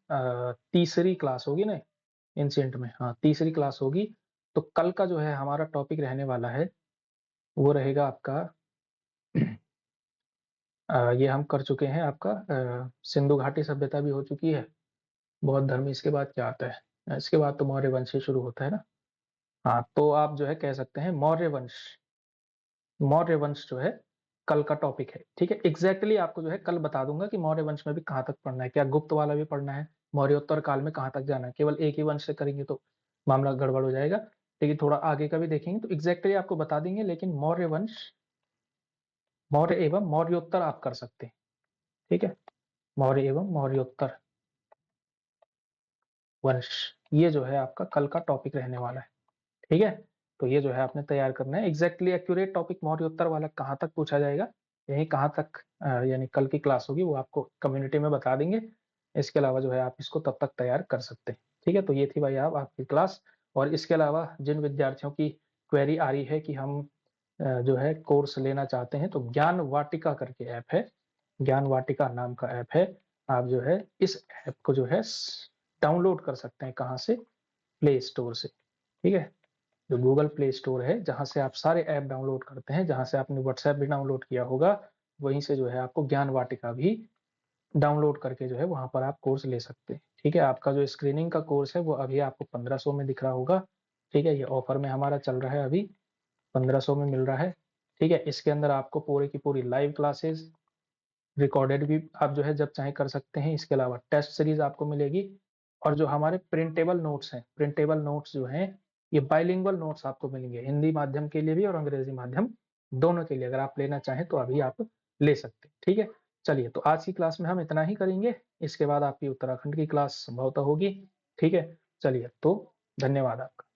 तीसरी क्लास होगी ना एंशिएंट में, हाँ तीसरी क्लास होगी। तो कल का जो है हमारा टॉपिक रहने वाला है, वो रहेगा आपका ये हम कर चुके हैं आपका सिंधु घाटी सभ्यता भी हो चुकी है, बौद्ध धर्म। इसके बाद क्या आता है? इसके बाद तो मौर्य वंश ही शुरू होता है ना। हाँ, तो आप जो है कह सकते हैं मौर्य वंश। मौर्य वंश जो है कल का टॉपिक है। ठीक है, एग्जैक्टली आपको जो है कल बता दूंगा कि मौर्य वंश में भी कहाँ तक पढ़ना है, क्या गुप्त वाला भी पढ़ना है, मौर्योत्तर काल में कहाँ तक जाना है। केवल एक ही वंश से करेंगे तो मामला गड़बड़ हो जाएगा, लेकिन थोड़ा आगे का भी देखेंगे तो एग्जैक्टली आपको बता देंगे। लेकिन मौर्य वंश, मौर्य एवं मौर्योत्तर आप कर सकते हैं। ठीक है, मौर्य एवं मौर्योत्तर वंश, ये जो है आपका कल का टॉपिक रहने वाला है। ठीक है, तो ये जो है आपने तैयार करना है। एग्जैक्टली एक्यूरेट टॉपिक मौर्योत्तर वाला कहाँ तक पूछा जाएगा, यही कहाँ तक यानी कल की क्लास होगी वो आपको कम्युनिटी में बता देंगे। इसके अलावा जो है आप इसको तब तक तैयार कर सकते हैं। ठीक है, तो ये थी भाई आप आपकी क्लास। और इसके अलावा जिन विद्यार्थियों की क्वेरी आ रही है कि हम जो है कोर्स लेना चाहते हैं, तो ज्ञान वाटिका करके ऐप है, ज्ञान वाटिका नाम का ऐप है। आप जो है इस ऐप को जो है डाउनलोड कर सकते हैं। कहाँ से? प्ले स्टोर से। ठीक है, जो गूगल प्ले स्टोर है, जहां से आप सारे ऐप डाउनलोड करते हैं, जहां से आपने व्हाट्सएप भी डाउनलोड किया होगा, वहीं से जो है आपको ज्ञान वाटिका भी डाउनलोड करके जो है वहां पर आप कोर्स ले सकते हैं। ठीक है, आपका जो स्क्रीनिंग का कोर्स है वो अभी आपको 1500 में दिख रहा होगा। ठीक है, ये ऑफर में हमारा चल रहा है, अभी 1500 में मिल रहा है। ठीक है, इसके अंदर आपको पूरी की पूरी लाइव क्लासेस, रिकॉर्डेड भी आप जो है जब चाहे कर सकते हैं। इसके अलावा टेस्ट सीरीज आपको मिलेगी, और जो हमारे प्रिंटेबल नोट्स हैं, प्रिंटेबल नोट्स जो हैं, ये बाइलिंगुअल नोट्स आपको मिलेंगे, हिंदी माध्यम के लिए भी और अंग्रेजी माध्यम दोनों के लिए अगर आप लेना चाहें तो अभी आप ले सकते हैं, ठीक है? चलिए, तो आज की क्लास में हम इतना ही करेंगे, इसके बाद आपकी उत्तराखंड की क्लास संभवतः होगी, ठीक है? चलिए, तो धन्यवाद आपका।